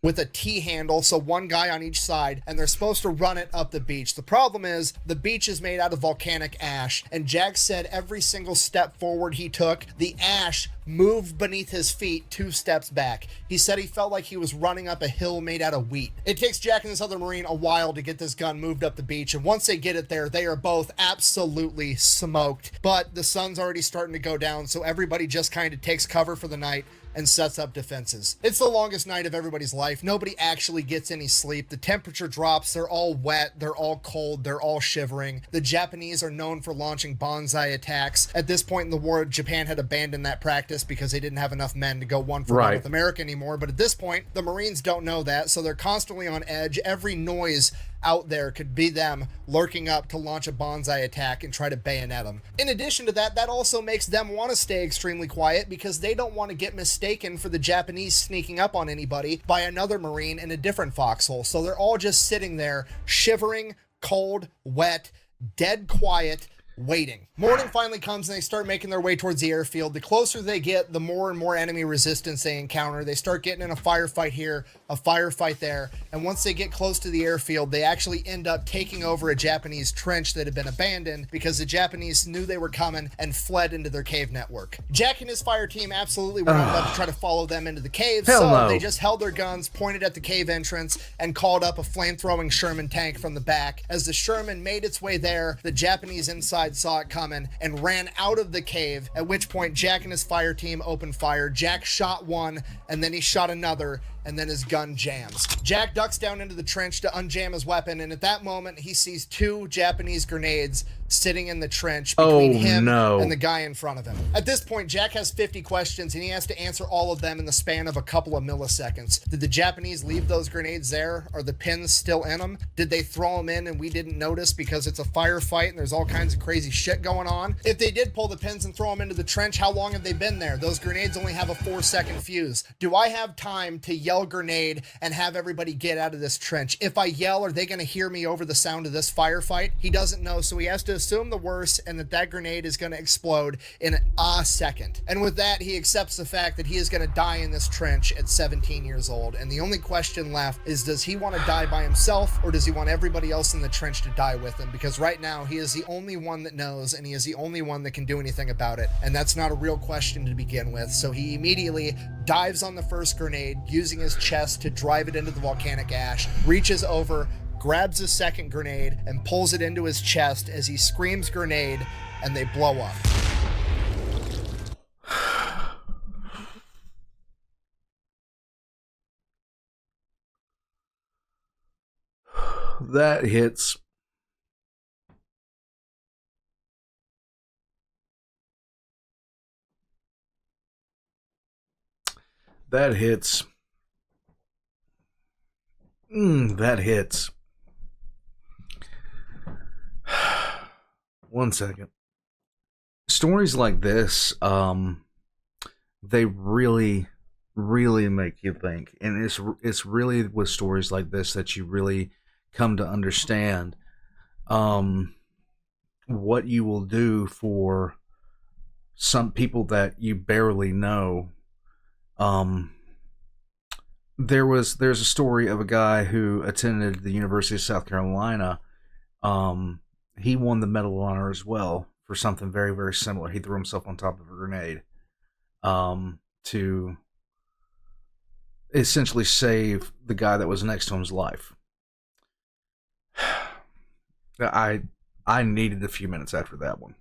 with a T-handle, so one guy on each side, and they're supposed to run it up the beach. The problem is the beach is made out of volcanic ash, and Jack said every single step forward he took, the ash moved beneath his feet 2 steps back. He said he felt like he was running up a hill made out of wheat. It takes Jack and this other Marine a while to get this gun moved up the beach, and once they get it there, they are both absolutely smoked. But the sun's already starting to go down, so everybody just kind of takes cover for the night and sets up defenses. It's the longest night of everybody's life. Nobody actually gets any sleep. The temperature drops. They're all wet. They're all cold. They're all shivering. The Japanese are known for launching bonsai attacks. At this point in the war, Japan had abandoned that practice because they didn't have enough men to go one for one with America anymore. But at this point, the Marines don't know that, so they're constantly on edge. Every noise out there could be them lurking up to launch a bonsai attack and try to bayonet them. In addition to that, that also makes them want to stay extremely quiet because they don't want to get mistaken for the Japanese sneaking up on anybody by another Marine in a different foxhole. So they're all just sitting there, shivering, cold, wet, dead quiet, waiting. Morning finally comes and they start making their way towards the airfield. The closer they get, the more and more enemy resistance they encounter. They start getting in a firefight here, a firefight there, and once they get close to the airfield, they actually end up taking over a Japanese trench that had been abandoned because the Japanese knew they were coming and fled into their cave network. Jack and his fire team absolutely were not about to try to follow them into the cave, They just held their guns, pointed at the cave entrance, and called up a flame-throwing Sherman tank from the back. As the Sherman made its way there, the Japanese inside saw it coming and ran out of the cave, at which point Jack and his fire team opened fire. Jack shot one, and then he shot another, and then his gun jams. Jack ducks down into the trench to unjam his weapon, and at that moment he sees 2 Japanese grenades sitting in the trench between him and the guy in front of him. At this point, Jack has 50 questions, and he has to answer all of them in the span of a couple of milliseconds. Did the Japanese leave those grenades there? Are the pins still in them? Did they throw them in and we didn't notice because it's a firefight and there's all kinds of crazy shit going on? If they did pull the pins and throw them into the trench, how long have they been there? Those grenades only have a 4-second fuse. Do I have time to yell grenade and have everybody get out of this trench? If I yell, are they going to hear me over the sound of this firefight? He doesn't know, so he has to assume the worst and that grenade is going to explode in a second. And with that, he accepts the fact that he is going to die in this trench at 17 years old. And the only question left is, does he want to die by himself or does he want everybody else in the trench to die with him? Because right now he is the only one that knows and he is the only one that can do anything about it. And that's not a real question to begin with. So he immediately dives on the first grenade, using his chest to drive it into the volcanic ash, reaches over, grabs a second grenade, and pulls it into his chest as he screams grenade, and they blow up. That hits. That hits. That hits. 1 second. Stories like this, they really, really make you think, and it's really with stories like this that you really come to understand what you will do for some people that you barely know. There's a story of a guy who attended the University of South Carolina. He won the Medal of Honor as well for something very, very similar. He threw himself on top of a grenade to essentially save the guy that was next to him's life. I needed a few minutes after that one.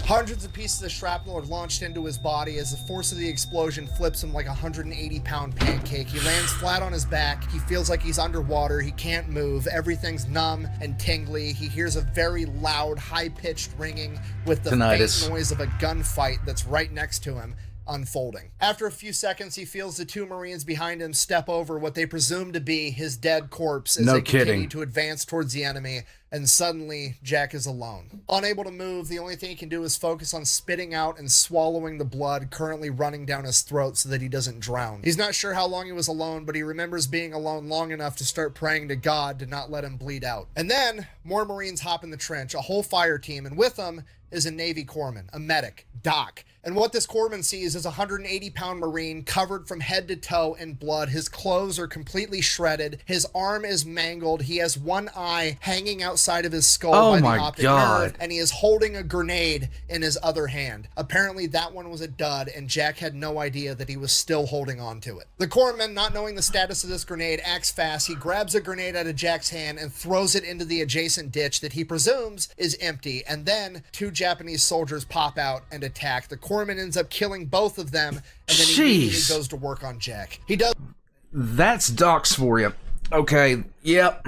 Hundreds of pieces of shrapnel are launched into his body as the force of the explosion flips him like a 180-pound pancake. He lands flat on his back. He feels like he's underwater. He can't move. Everything's numb and tingly. He hears a very loud, high-pitched ringing with the faint noise of a gunfight that's right next to him unfolding. After a few seconds, he feels the 2 Marines behind him step over what they presume to be his dead corpse as they continue to advance towards the enemy, and suddenly Jack is alone. Unable to move, the only thing he can do is focus on spitting out and swallowing the blood currently running down his throat so that he doesn't drown. He's not sure how long he was alone, but he remembers being alone long enough to start praying to God to not let him bleed out. And then more Marines hop in the trench, a whole fire team, and with them is a Navy corpsman, a medic, Doc. And what this corpsman sees is a 180-pound Marine covered from head to toe in blood. His clothes are completely shredded. His arm is mangled. He has one eye hanging outside of his skull by the optic nerve, and he is holding a grenade in his other hand. Apparently that one was a dud, and Jack had no idea that he was still holding on to it. The corpsman, not knowing the status of this grenade, acts fast. He grabs a grenade out of Jack's hand and throws it into the adjacent ditch that he presumes is empty, and then 2 Japanese soldiers pop out and attack. The corpsman ends up killing both of them, and then he immediately goes to work on Jack. He does... That's docs for you. Okay, yep.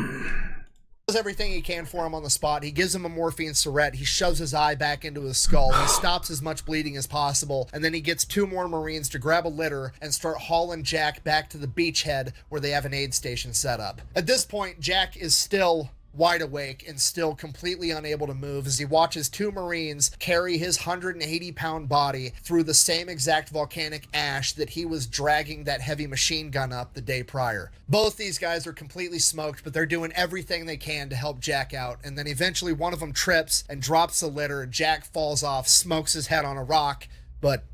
Does everything he can for him on the spot. He gives him a morphine syringe. He shoves his eye back into his skull. He stops as much bleeding as possible, and then he gets 2 more Marines to grab a litter and start hauling Jack back to the beachhead where they have an aid station set up. At this point, Jack is still wide awake and still completely unable to move as he watches 2 Marines carry his 180-pound body through the same exact volcanic ash that he was dragging that heavy machine gun up the day prior. Both these guys are completely smoked, but they're doing everything they can to help Jack out, and then eventually one of them trips and drops the litter. Jack falls off, smokes his head on a rock, but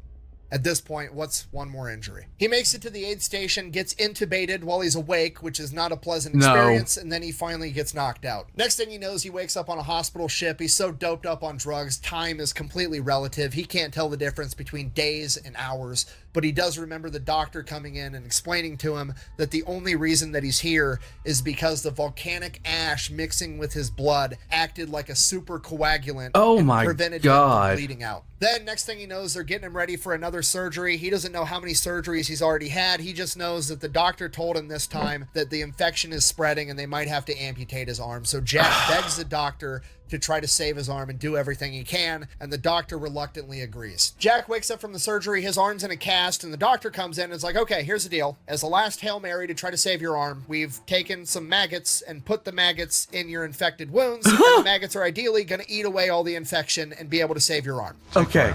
at this point, what's one more injury? He makes it to the aid station, gets intubated while he's awake, which is not a pleasant experience, and then he finally gets knocked out. Next thing he knows, he wakes up on a hospital ship. He's so doped up on drugs, time is completely relative. He can't tell the difference between days and hours, but he does remember the doctor coming in and explaining to him that the only reason that he's here is because the volcanic ash mixing with his blood acted like a super coagulant and prevented him from bleeding out. Then next thing he knows, they're getting him ready for another surgery. He doesn't know how many surgeries he's already had. He just knows that the doctor told him this time that the infection is spreading and they might have to amputate his arm. So Jack begs the doctor to try to save his arm and do everything he can, and the doctor reluctantly agrees. Jack wakes up from the surgery, his arm's in a cast, and the doctor comes in and is like, okay, here's the deal. As a last Hail Mary to try to save your arm, we've taken some maggots and put the maggots in your infected wounds, and the maggots are ideally going to eat away all the infection and be able to save your arm. Okay.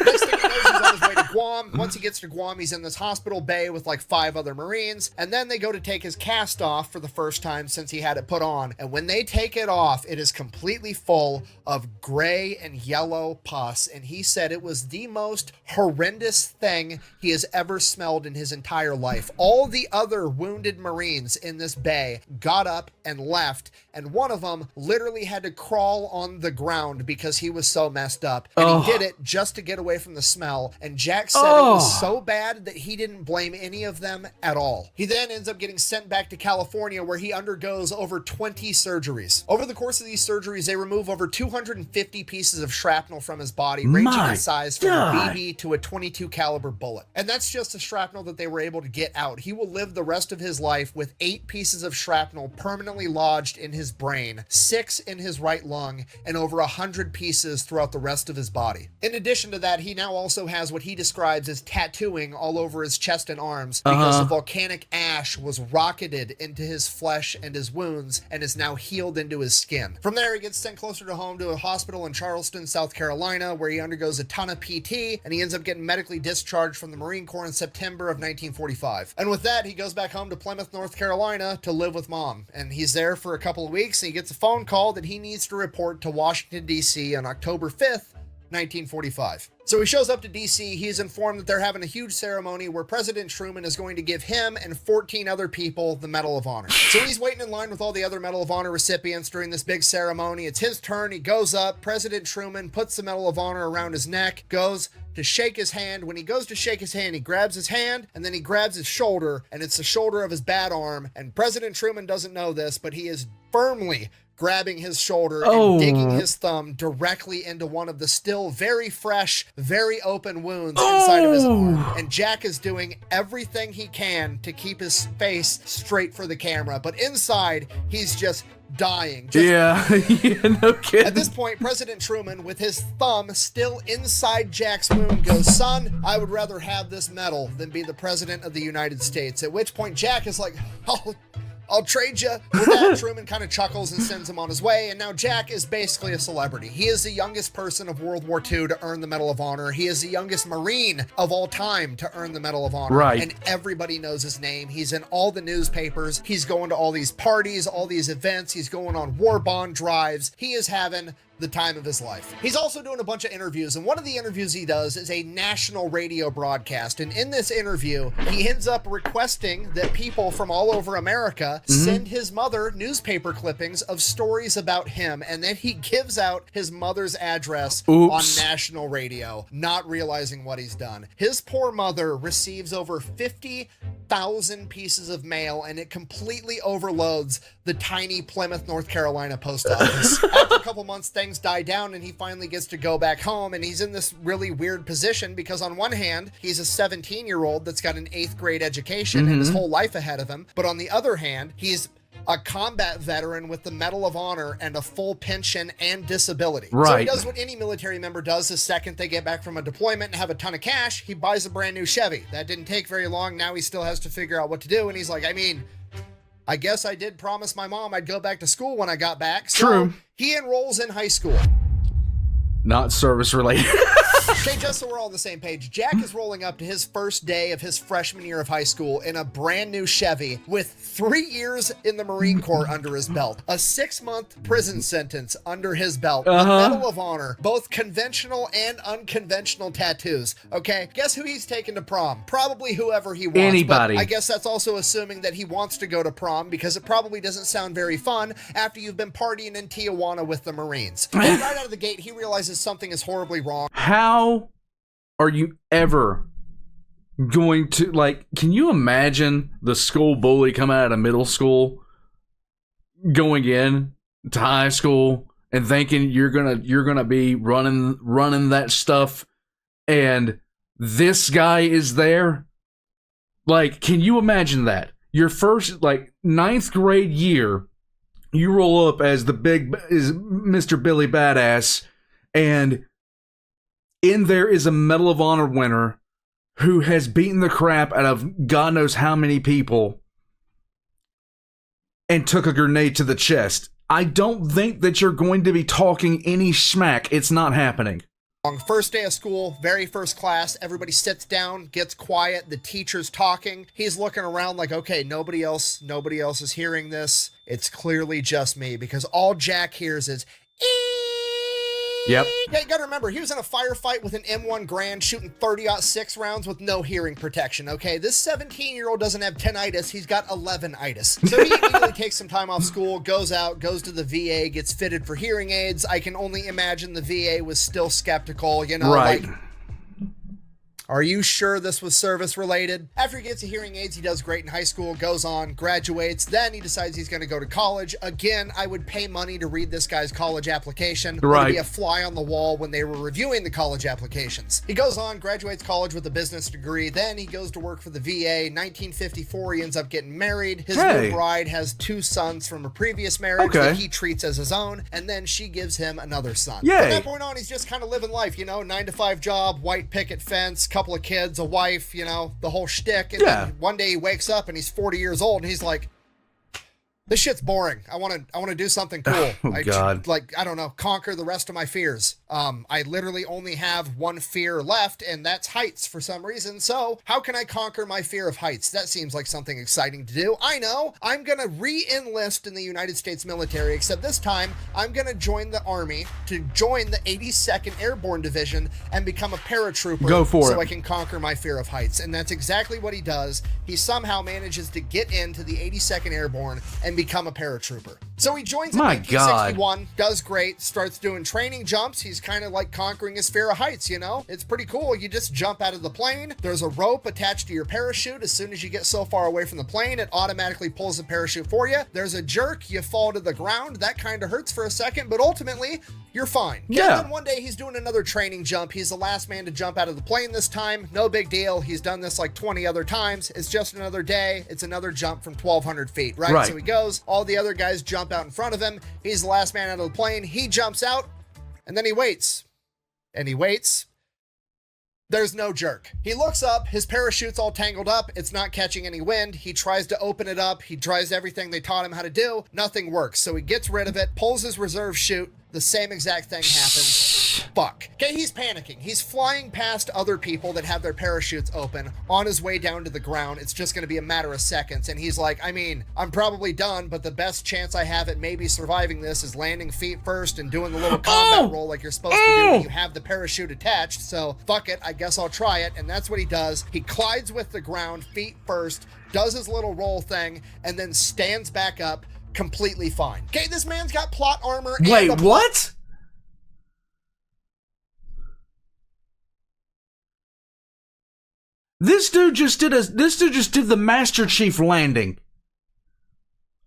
Next thing he knows, he's on his way to Guam. Once he gets to Guam, he's in this hospital bay with like 5 other Marines, and then they go to take his cast off for the first time since he had it put on, and when they take it off, it is completely full of gray and yellow pus, and he said it was the most horrendous thing he has ever smelled in his entire life. All the other wounded Marines in this bay got up and left, and one of them literally had to crawl on the ground because he was so messed up, and he did it just to get away from the smell, and Jack said it was so bad that he didn't blame any of them at all. He then ends up getting sent back to California, where he undergoes over 20 surgeries. Over the course of these surgeries, they remove over 250 pieces of shrapnel from his body, ranging in size from a BB to a 22 caliber bullet. And that's just the shrapnel that they were able to get out. He will live the rest of his life with 8 pieces of shrapnel permanently lodged in his brain, 6 in his right lung, and over 100 pieces throughout the rest of his body. In addition to that, he now also has what he describes as tattooing all over his chest and arms because the volcanic ash was rocketed into his flesh and his wounds and is now healed into his skin. From there, he gets sent closer to home to a hospital in Charleston, South Carolina, where he undergoes a ton of PT, and he ends up getting medically discharged from the Marine Corps in September of 1945. And with that, he goes back home to Plymouth, North Carolina to live with Mom. And he's there for a couple of weeks, and he gets a phone call that he needs to report to Washington, D.C. on October 5th, 1945. So he shows up to DC. He's informed that they're having a huge ceremony where President Truman is going to give him and 14 other people the Medal of Honor. So he's waiting in line with all the other Medal of Honor recipients during this big ceremony. It's his turn. He goes up. President Truman puts the Medal of Honor around his neck, goes to shake his hand. When he goes to shake his hand, he grabs his hand, and then he grabs his shoulder, and it's the shoulder of his bad arm. And President Truman doesn't know this, but he is firmly grabbing his shoulder and digging his thumb directly into one of the still very fresh, very open wounds inside of his arm. And Jack is doing everything he can to keep his face straight for the camera, but inside, he's just dying. Yeah, no kidding. At this point, President Truman, with his thumb still inside Jack's wound, goes, "Son, I would rather have this medal than be the President of the United States." At which point, Jack is like, I'll trade you. With that, Truman kind of chuckles and sends him on his way, and now Jack is basically a celebrity. He is the youngest person of World War II to earn the Medal of Honor. He is the youngest Marine of all time to earn the Medal of Honor. Right. And everybody knows his name. He's in all the newspapers. He's going to all these parties, all these events. He's going on war bond drives. He is having the time of his life. He's also doing a bunch of interviews, and one of the interviews he does is a national radio broadcast. And in this interview, he ends up requesting that people from all over America send his mother newspaper clippings of stories about him, and then he gives out his mother's address on national radio, not realizing what he's done. His poor mother receives over 50,000 pieces of mail, and it completely overloads the tiny Plymouth, North Carolina post office. After a couple months, things die down, and he finally gets to go back home, and he's in this really weird position because on one hand, he's a 17-year-old that's got an 8th grade education and his whole life ahead of him, but on the other hand, he's a combat veteran with the Medal of Honor and a full pension and disability. Right. So he does what any military member does the second they get back from a deployment and have a ton of cash. He buys a brand new Chevy. That didn't take very long. Now he still has to figure out what to do. And he's like, I mean, I guess I did promise my mom I'd go back to school when I got back. So True. he enrolls in high school. Not service related. Okay, just so we're all on the same page, Jack is rolling up to his first day of his freshman year of high school in a brand new Chevy with 3 years in the Marine Corps under his belt, a 6-month prison sentence under his belt, a Medal of Honor, both conventional and unconventional tattoos. Okay, guess who he's taking to prom? Probably whoever he wants. Anybody. But I guess that's also assuming that he wants to go to prom because it probably doesn't sound very fun after you've been partying in Tijuana with the Marines. And right out of the gate, he realizes something is horribly wrong. How are you ever going to, like, can you imagine the school bully coming out of middle school going in to high school and thinking you're gonna be running that stuff, and this guy is there? Like, can you imagine that? Your first, like, 9th grade year, you roll up as Mr. Billy Badass, and in there is a Medal of Honor winner who has beaten the crap out of God knows how many people and took a grenade to the chest. I don't think that you're going to be talking any smack. It's not happening. First day of school, very first class, everybody sits down, gets quiet, the teacher's talking. He's looking around like, okay, nobody else is hearing this. It's clearly just me, because all Jack hears is Yep. Yeah, you gotta remember, he was in a firefight with an M1 Garand shooting 30-06 rounds with no hearing protection, okay? This 17-year-old doesn't have tinnitus, he's got 11-itis. So he immediately takes some time off school, goes out, goes to the VA, gets fitted for hearing aids. I can only imagine the VA was still skeptical, you know, right. like, are you sure this was service related? After he gets the hearing aids, he does great in high school, goes on, graduates, then he decides he's going to go to college. Again, I would pay money to read this guy's college application. Right. To be a fly on the wall when they were reviewing the college applications. He goes on, graduates college with a business degree, then he goes to work for the VA. 1954, he ends up getting married. His new bride has 2 sons from a previous marriage that he treats as his own, and then she gives him another son. Yay. From that point on, he's just kind of living life, you know, 9-to-5 job, white picket fence, couple of kids, a wife, you know, the whole shtick. And then one day he wakes up and he's 40 years old and he's like, this shit's boring. I want to do something cool. I don't know, conquer the rest of my fears. I literally only have one fear left, and that's heights for some reason. So how can I conquer my fear of heights? That seems like something exciting to do. I know. I'm going to re-enlist in the United States military, except this time I'm going to join the Army to join the 82nd Airborne Division and become a paratrooper. Go for it. So I can conquer my fear of heights. And that's exactly what he does. He somehow manages to get into the 82nd Airborne and become a paratrooper. So he joins in 1961, does great, starts doing training jumps. He's kind of like conquering his fear of heights, you know? It's pretty cool. You just jump out of the plane. There's a rope attached to your parachute. As soon as you get so far away from the plane, it automatically pulls the parachute for you. There's a jerk. You fall to the ground. That kind of hurts for a second, but ultimately, you're fine. Yeah. And then one day he's doing another training jump. He's the last man to jump out of the plane this time. No big deal. He's done this like 20 other times. It's just another day. It's another jump from 1,200 feet, right? So he goes. All the other guys jump out in front of him. He's the last man out of the plane. He jumps out, and then he waits. And he waits. There's no jerk. He looks up. His parachute's all tangled up. It's not catching any wind. He tries to open it up. He tries everything they taught him how to do. Nothing works. So he gets rid of it, pulls his reserve chute, the same exact thing happens. Fuck. Okay, he's panicking. He's flying past other people that have their parachutes open on his way down to the ground. It's just going to be a matter of seconds. And he's like, I mean, I'm probably done, but the best chance I have at maybe surviving this is landing feet first and doing the little combat roll like you're supposed to do when you have the parachute attached. So fuck it, I guess I'll try it. And that's what he does. He collides with the ground feet first, does his little roll thing, and then stands back up completely fine. Okay, this man's got plot armor. Wait, what? This dude just did the Master Chief landing.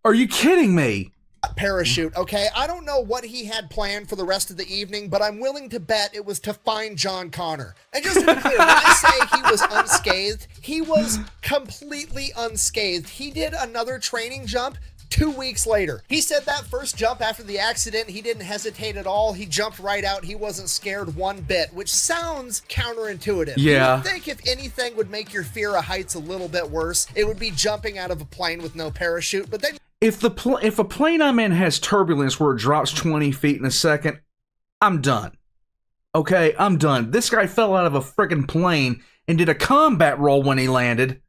Are you kidding me? Parachute, okay? I don't know what he had planned for the rest of the evening, but I'm willing to bet it was to find John Connor. And just to be clear, when I say he was unscathed, he was completely unscathed. He did another training jump 2 weeks later. He said that first jump after the accident, he didn't hesitate at all. He jumped right out. He wasn't scared one bit, which sounds counterintuitive. Yeah. You would think if anything would make your fear of heights a little bit worse, it would be jumping out of a plane with no parachute. But then if a plane I'm in has turbulence where it drops 20 feet in a second, I'm done. Okay, I'm done. This guy fell out of a freaking plane and did a combat roll when he landed.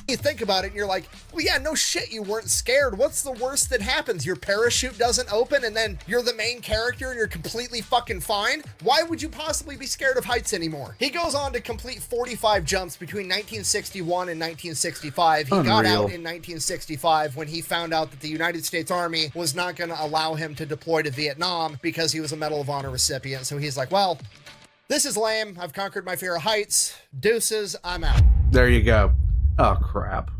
you think about it and you're like, well, yeah, no shit, you weren't scared. What's the worst that happens? Your parachute doesn't open and then you're the main character and you're completely fucking fine? Why would you possibly be scared of heights anymore? He goes on to complete 45 jumps between 1961 and 1965. He got out in 1965 when he found out that the United States Army was not going to allow him to deploy to Vietnam because he was a Medal of Honor recipient. So he's like, well, this is lame. I've conquered my fear of heights. Deuces, I'm out. There you go. Oh, crap.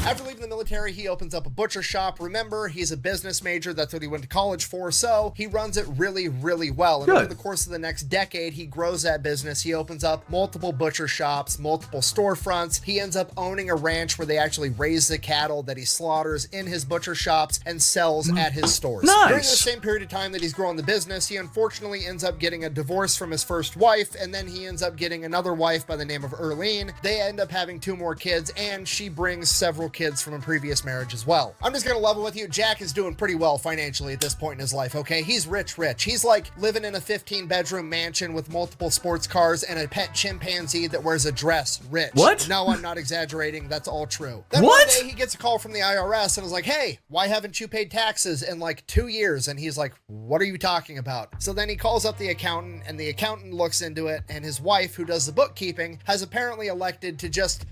After leaving the military, he opens up a butcher shop. Remember, he's a business major. That's what he went to college for. So he runs it really, really well. And over the course of the next decade, he grows that business. He opens up multiple butcher shops, multiple storefronts. He ends up owning a ranch where they actually raise the cattle that he slaughters in his butcher shops and sells at his stores. Nice. During the same period of time that he's growing the business, he unfortunately ends up getting a divorce from his first wife, and then he ends up getting another wife by the name of Erlene. They end up having 2 more kids, and she brings several kids from a previous marriage as well. I'm just gonna level with you. Jack is doing pretty well financially at this point in his life, okay? He's rich. He's like living in a 15-bedroom mansion with multiple sports cars and a pet chimpanzee that wears a dress. Rich. What? No, I'm not exaggerating. That's all true. Then What? one day he gets a call from the IRS and is like, hey, why haven't you paid taxes in like 2 years? And he's like, what are you talking about? So then he calls up the accountant, and the accountant looks into it, and his wife, who does the bookkeeping, has apparently elected to just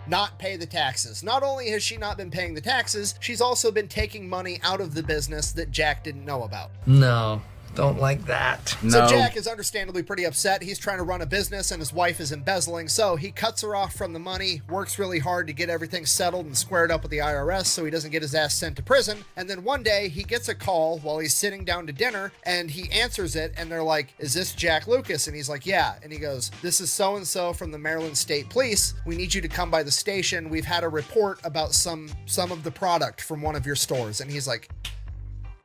not pay the taxes. Not only has she not been paying the taxes, she's also been taking money out of the business that Jack didn't know about. No, don't like that. So Jack is understandably pretty upset. He's trying to run a business and his wife is embezzling, so he cuts her off from the money, works really hard to get everything settled and squared up with the IRS so he doesn't get his ass sent to prison. And then one day he gets a call while he's sitting down to dinner, and he answers it, and they're like, is this Jack Lucas? And he's like, yeah. And he goes, this is so-and-so from the Maryland State Police. We need you to come by the station. We've had a report about some of the product from one of your stores. And he's like,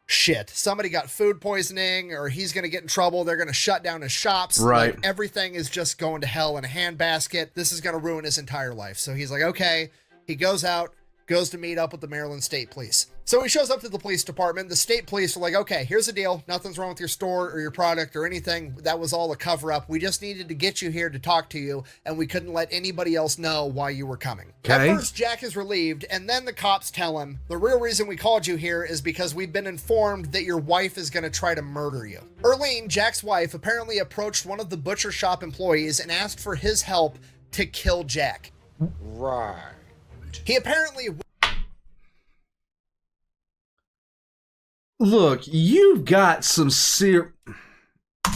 shit, somebody got food poisoning, or he's going to get in trouble. They're going to shut down his shops. Right. Like, everything is just going to hell in a handbasket. This is going to ruin his entire life. So he's like, okay. He goes out, goes to meet up with the Maryland State Police. So he shows up to the police department. The state police are like, okay, here's the deal. Nothing's wrong with your store or your product or anything. That was all a cover up. We just needed to get you here to talk to you, and we couldn't let anybody else know why you were coming. Okay. At first, Jack is relieved, and then the cops tell him, the real reason we called you here is because we've been informed that your wife is going to try to murder you. Erlene, Jack's wife, apparently approached one of the butcher shop employees and asked for his help to kill Jack. Right. He apparently... Look, you've got some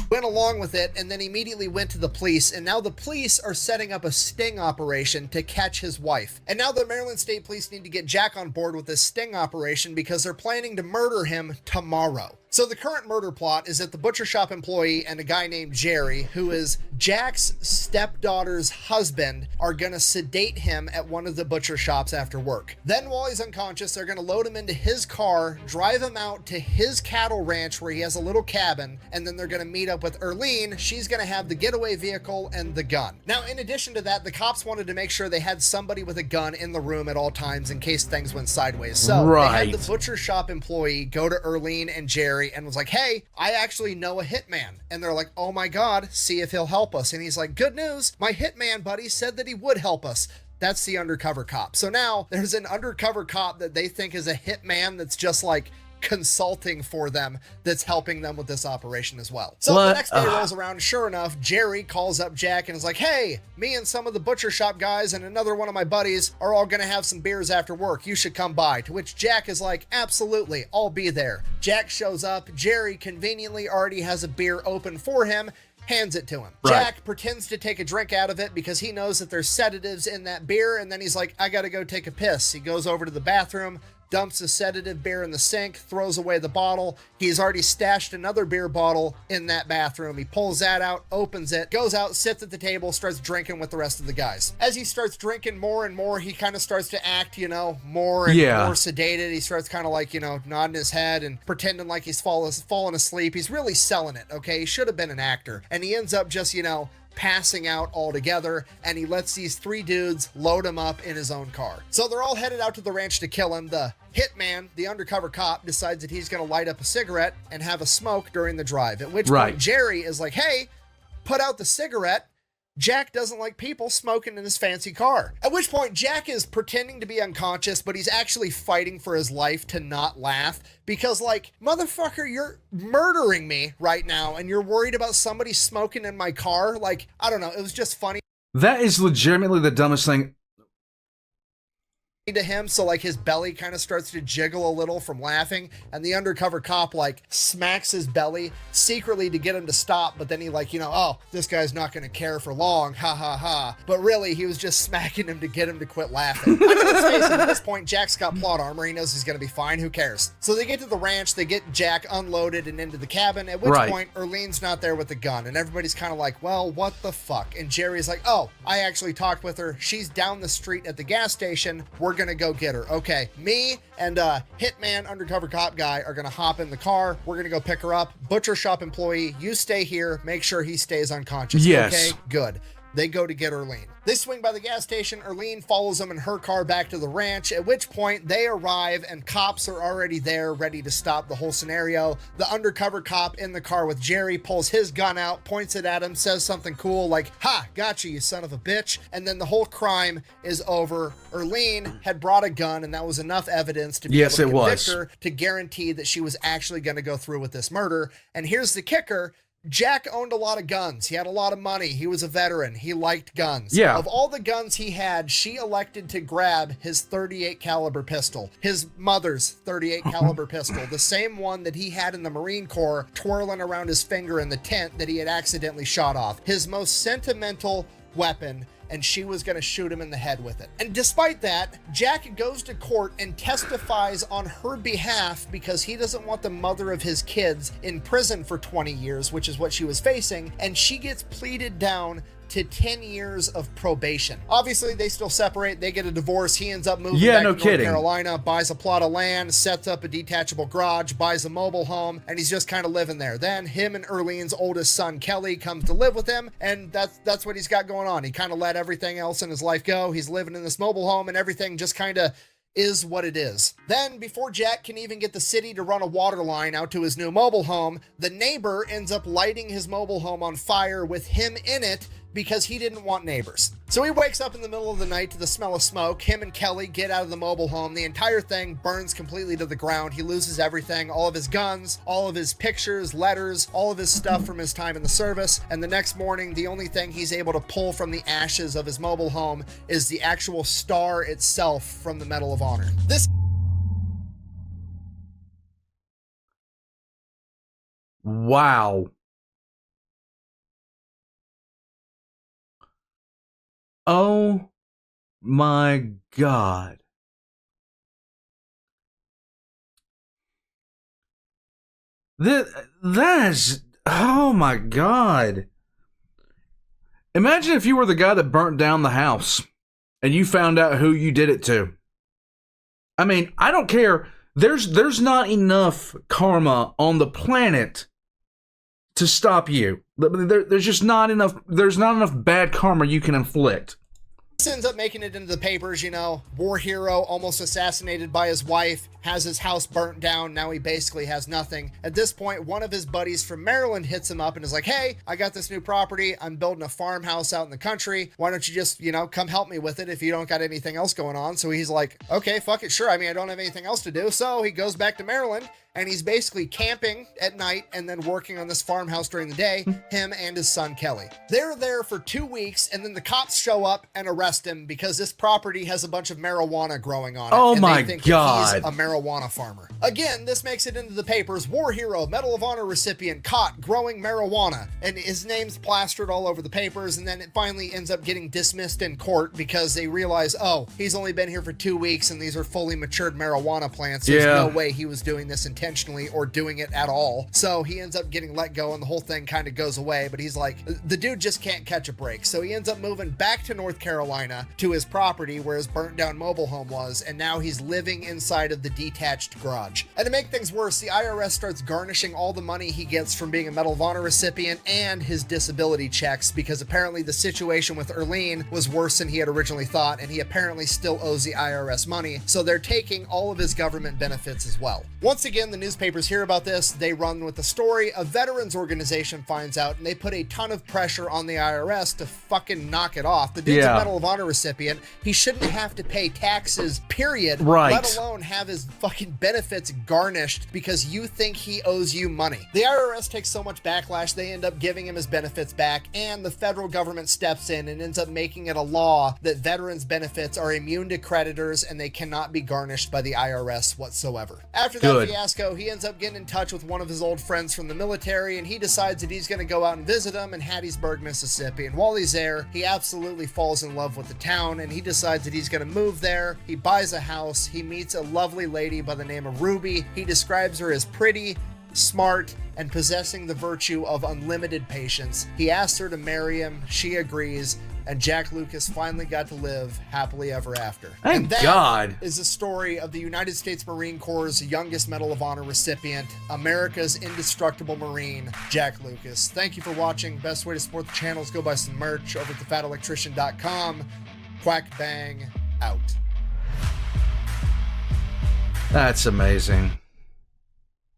went along with it, and then immediately went to the police, and now the police are setting up a sting operation to catch his wife. And now the Maryland State Police need to get Jack on board with this sting operation because they're planning to murder him tomorrow. So the current murder plot is that the butcher shop employee and a guy named Jerry, who is Jack's stepdaughter's husband, are gonna sedate him at one of the butcher shops after work. Then while he's unconscious, they're gonna load him into his car, drive him out to his cattle ranch where he has a little cabin, and then they're gonna meet up with Erlene. She's gonna have the getaway vehicle and the gun. Now, in addition to that, the cops wanted to make sure they had somebody with a gun in the room at all times in case things went sideways. So they had the butcher shop employee go to Erlene and Jerry Jerry and was like, hey, I actually know a hitman. And they're like, oh my God, see if he'll help us. And he's like, good news, my hitman buddy said that he would help us. That's the undercover cop. So now there's an undercover cop that they think is a hitman that's just like consulting for them, that's helping them with this operation as well. So the next day rolls around, sure enough, Jerry calls up Jack and is like, hey, me and some of the butcher shop guys and another one of my buddies are all gonna have some beers after work. You should come by. To which Jack is like, absolutely, I'll be there. Jack shows up. Jerry conveniently already has a beer open for him, hands it to him. Right. Jack pretends to take a drink out of it because he knows that there's sedatives in that beer, and then he's like, I gotta go take a piss. He goes over to the bathroom, dumps a sedative beer in the sink, throws away the bottle. He's already stashed another beer bottle in that bathroom. He pulls that out, opens it, goes out, sits at the table, starts drinking with the rest of the guys. As he starts drinking more and more, he kind of starts to act, you know, more and more sedated. He starts kind of like, you know, nodding his head and pretending like he's fallen asleep. He's really selling it, okay? He should have been an actor. And he ends up just, you know, passing out altogether, and he lets these three dudes load him up in his own car. So they're all headed out to the ranch to kill him. The hitman, the undercover cop, decides that he's going to light up a cigarette and have a smoke during the drive, at which point Jerry is like, hey, put out the cigarette. Jack doesn't like people smoking in his fancy car. At which point Jack is pretending to be unconscious, but he's actually fighting for his life to not laugh because, like, motherfucker, you're murdering me right now and you're worried about somebody smoking in my car. Like, I don't know. It was just funny. That is legitimately the dumbest thing To him, so like his belly kind of starts to jiggle a little from laughing, and the undercover cop like smacks his belly secretly to get him to stop, but then he like, you know, oh, this guy's not gonna care for long, ha ha ha. But really he was just smacking him to get him to quit laughing. I mean, let's face it, at this point Jack's got plot armor, he knows he's gonna be fine, who cares? So they get to the ranch, they get Jack unloaded and into the cabin, at which point Erlene's not there with the gun, and everybody's kind of like, well, what the fuck? And Jerry's like, oh, I actually talked with her, she's down the street at the gas station, we're gonna go get her. Okay, me and hitman undercover cop guy are gonna hop in the car, we're gonna go pick her up. Butcher shop employee, you stay here, make sure he stays unconscious. Okay, good. They go to get Erlene. They swing by the gas station. Erlene follows them in her car back to the ranch, at which point they arrive and cops are already there ready to stop the whole scenario. The undercover cop in the car with Jerry pulls his gun out, points it at him, says something cool like, ha, gotcha, you son of a bitch. And then the whole crime is over. Erlene had brought a gun, and that was enough evidence to be able to convict her to guarantee that she was actually going to go through with this murder. And here's the kicker. Jack owned a lot of guns. He had a lot of money. He was a veteran. He liked guns. Yeah. Of all the guns he had, she elected to grab his 38 caliber pistol, his mother's 38 caliber pistol, the same one that he had in the Marine Corps twirling around his finger in the tent that he had accidentally shot off. His most sentimental weapon, and she was going to shoot him in the head with it. And despite that, Jack goes to court and testifies on her behalf because he doesn't want the mother of his kids in prison for 20 years, which is what she was facing, and she gets pleaded down to 10 years of probation. Obviously, they still separate. They get a divorce. He ends up moving back to North Carolina, buys a plot of land, sets up a detachable garage, buys a mobile home, and he's just kind of living there. Then him and Erlene's oldest son, Kelly, comes to live with him, and that's what he's got going on. He kind of let everything else in his life go. He's living in this mobile home, and everything just kind of is what it is. Then, before Jack can even get the city to run a water line out to his new mobile home, the neighbor ends up lighting his mobile home on fire with him in it because he didn't want neighbors. So he wakes up in the middle of the night to the smell of smoke. Him and Kelly get out of the mobile home. The entire thing burns completely to the ground. He loses everything, all of his guns, all of his pictures, letters, all of his stuff from his time in the service. And the next morning, the only thing he's able to pull from the ashes of his mobile home is the actual star itself from the Medal of Honor. This Wow. Oh my God. That is, oh my God. Imagine if you were the guy that burnt down the house and you found out who you did it to. I mean, I don't care. There's not enough karma on the planet to stop you. There's just not enough. There's not enough bad karma you can inflict. ends up making it into the papers, you know, war hero almost assassinated by his wife. has his house burnt down. Now he basically has nothing. At this point, one of his buddies from Maryland hits him up and is like, hey, I got this new property. I'm building a farmhouse out in the country. Why don't you just, come help me with it if you don't got anything else going on? So he's like, okay, fuck it, sure. I mean, I don't have anything else to do. So he goes back to Maryland, and he's basically camping at night and then working on this farmhouse during the day, him and his son Kelly. They're there for 2 weeks, and then the cops show up and arrest him because this property has a bunch of marijuana growing on it. Oh and my they think God. That he's a marijuana farmer. Again, this makes it into the papers. War hero, Medal of Honor recipient, caught growing marijuana. And his name's plastered all over the papers, and then it finally ends up getting dismissed in court because they realize, oh, he's only been here for 2 weeks, and these are fully matured marijuana plants. There's no way he was doing this intentionally or doing it at all. So he ends up getting let go, and the whole thing kind of goes away. But he's like, the dude just can't catch a break. So he ends up moving back to North Carolina to his property where his burnt down mobile home was, and now he's living inside of the detached garage. And to make things worse, the IRS starts garnishing all the money he gets from being a Medal of Honor recipient and his disability checks, because apparently the situation with Erlene was worse than he had originally thought, and he apparently still owes the IRS money. So they're taking all of his government benefits as well. Once again, the newspapers hear about this, they run with the story. A veterans organization finds out, and they put a ton of pressure on the IRS to fucking knock it off. The dude's a Medal of Honor recipient. He shouldn't have to pay taxes, period, let alone have his fucking benefits garnished because you think he owes you money. The IRS takes so much backlash, they end up giving him his benefits back, and the federal government steps in and ends up making it a law that veterans' benefits are immune to creditors and they cannot be garnished by the IRS whatsoever. After that fiasco, he ends up getting in touch with one of his old friends from the military, and he decides that he's going to go out and visit him in Hattiesburg, Mississippi. And while he's there, he absolutely falls in love with the town, and he decides that he's going to move there. He buys a house. He meets a lovely lady by the name of Ruby. He describes her as pretty, smart, and possessing the virtue of unlimited patience. He asks her to marry him. She agrees. And Jack Lucas finally got to live happily ever after. Thank God. Is the story of the United States Marine Corps' youngest Medal of Honor recipient, America's indestructible Marine, Jack Lucas. Thank you for watching. Best way to support the channel is go buy some merch over at thefatelectrician.com. Quack bang out. That's amazing.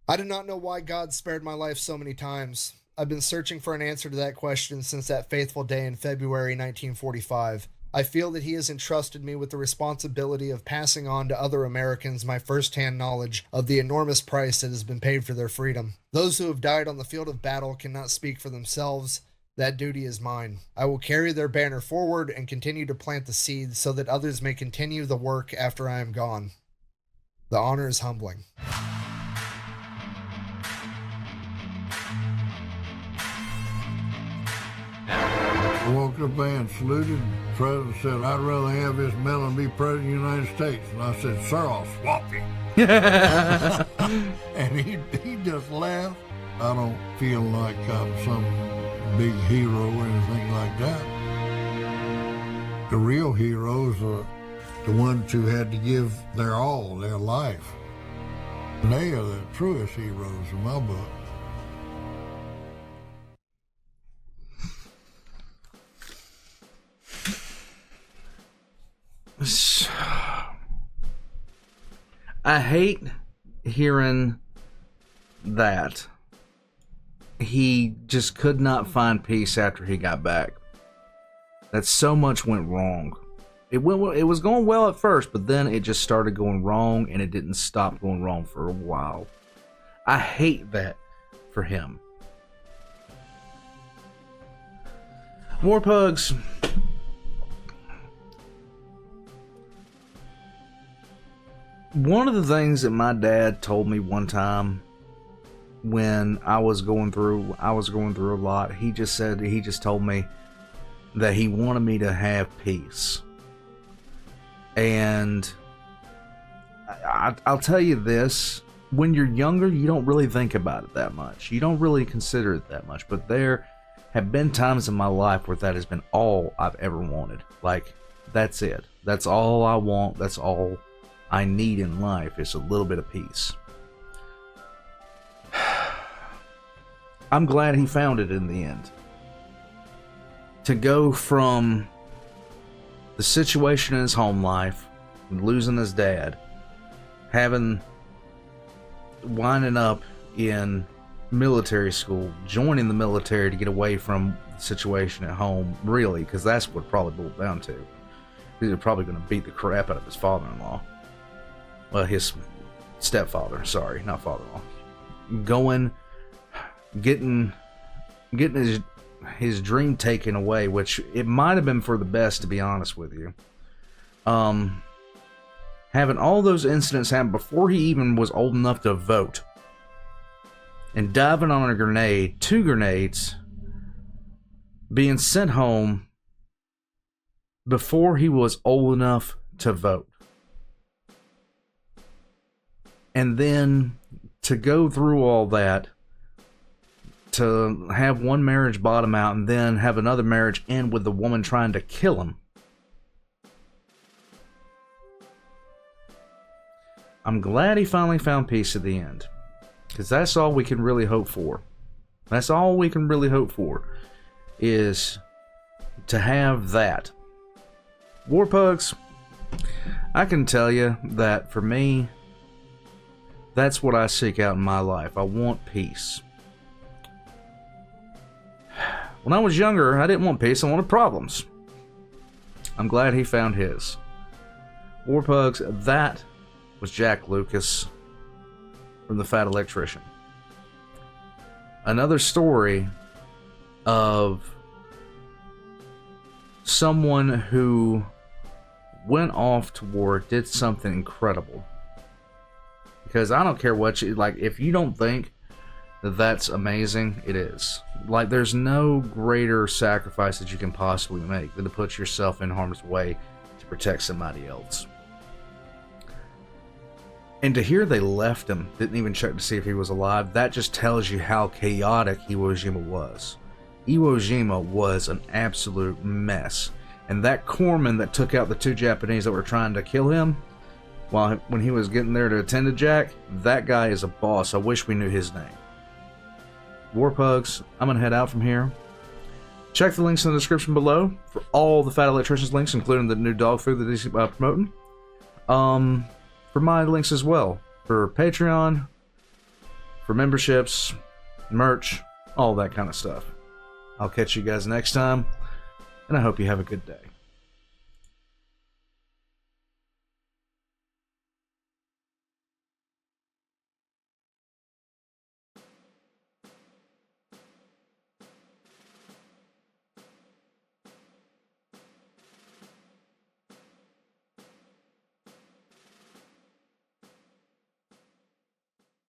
I do not know why God spared my life so many times. I've been searching for an answer to that question since that fateful day in February 1945. I feel that he has entrusted me with the responsibility of passing on to other Americans my first-hand knowledge of the enormous price that has been paid for their freedom. Those who have died on the field of battle cannot speak for themselves. That duty is mine. I will carry their banner forward and continue to plant the seeds so that others may continue the work after I am gone. The honor is humbling. I walked up there and saluted. The president said, I'd rather have this medal than be president of the United States. And I said, sir, I'll swap you. And he just laughed. I don't feel like I'm some big hero or anything like that. The real heroes are the ones who had to give their all, their life. And they are the truest heroes in my book. I hate hearing that he just could not find peace after he got back. That so much went wrong. It was going well at first, but then it just started going wrong, and it didn't stop going wrong for a while. I hate that for him. More pugs. One of the things that my dad told me one time when I was going through a lot, he just told me that he wanted me to have peace. And I'll tell you this, when you're younger, you don't really think about it that much. You don't really consider it that much. But there have been times in my life where that has been all I've ever wanted. Like, that's it. That's all I want. That's all I need in life, is a little bit of peace. I'm glad he found it in the end. To go from the situation in his home life, losing his dad, having winding up in military school, joining the military to get away from the situation at home, really, because that's what it probably boiled down to. He was probably going to beat the crap out of his father-in-law. Well, his stepfather, sorry, not father-in-law. Getting his dream taken away, which it might have been for the best, to be honest with you. Having all those incidents happen before he even was old enough to vote. And diving on a grenade, 2 grenades, being sent home before he was old enough to vote. And then to go through all that, to have one marriage bottom out and then have another marriage end with the woman trying to kill him. I'm glad he finally found peace at the end. Because that's all we can really hope for. That's all we can really hope for. Is to have that. War Pugs, I can tell you that for me, that's what I seek out in my life. I want peace. When I was younger, I didn't want peace, I wanted problems. I'm glad he found his. War Pugs, that was Jack Lucas from the Fat Electrician. Another story of someone who went off to war, did something incredible. Because I don't care what you, like, if you don't think that that's amazing, it is. Like, there's no greater sacrifice that you can possibly make than to put yourself in harm's way to protect somebody else. And to hear they left him, didn't even check to see if he was alive, that just tells you how chaotic Iwo Jima was. Iwo Jima was an absolute mess. And that corpsman that took out the 2 Japanese that were trying to kill him, when he was getting there to attend to Jack, that guy is a boss. I wish we knew his name. War Pugs, I'm going to head out from here. Check the links in the description below for all the Fat Electricians links, including the new dog food that he's promoting. For my links as well, for Patreon, for memberships, merch, all that kind of stuff. I'll catch you guys next time, and I hope you have a good day.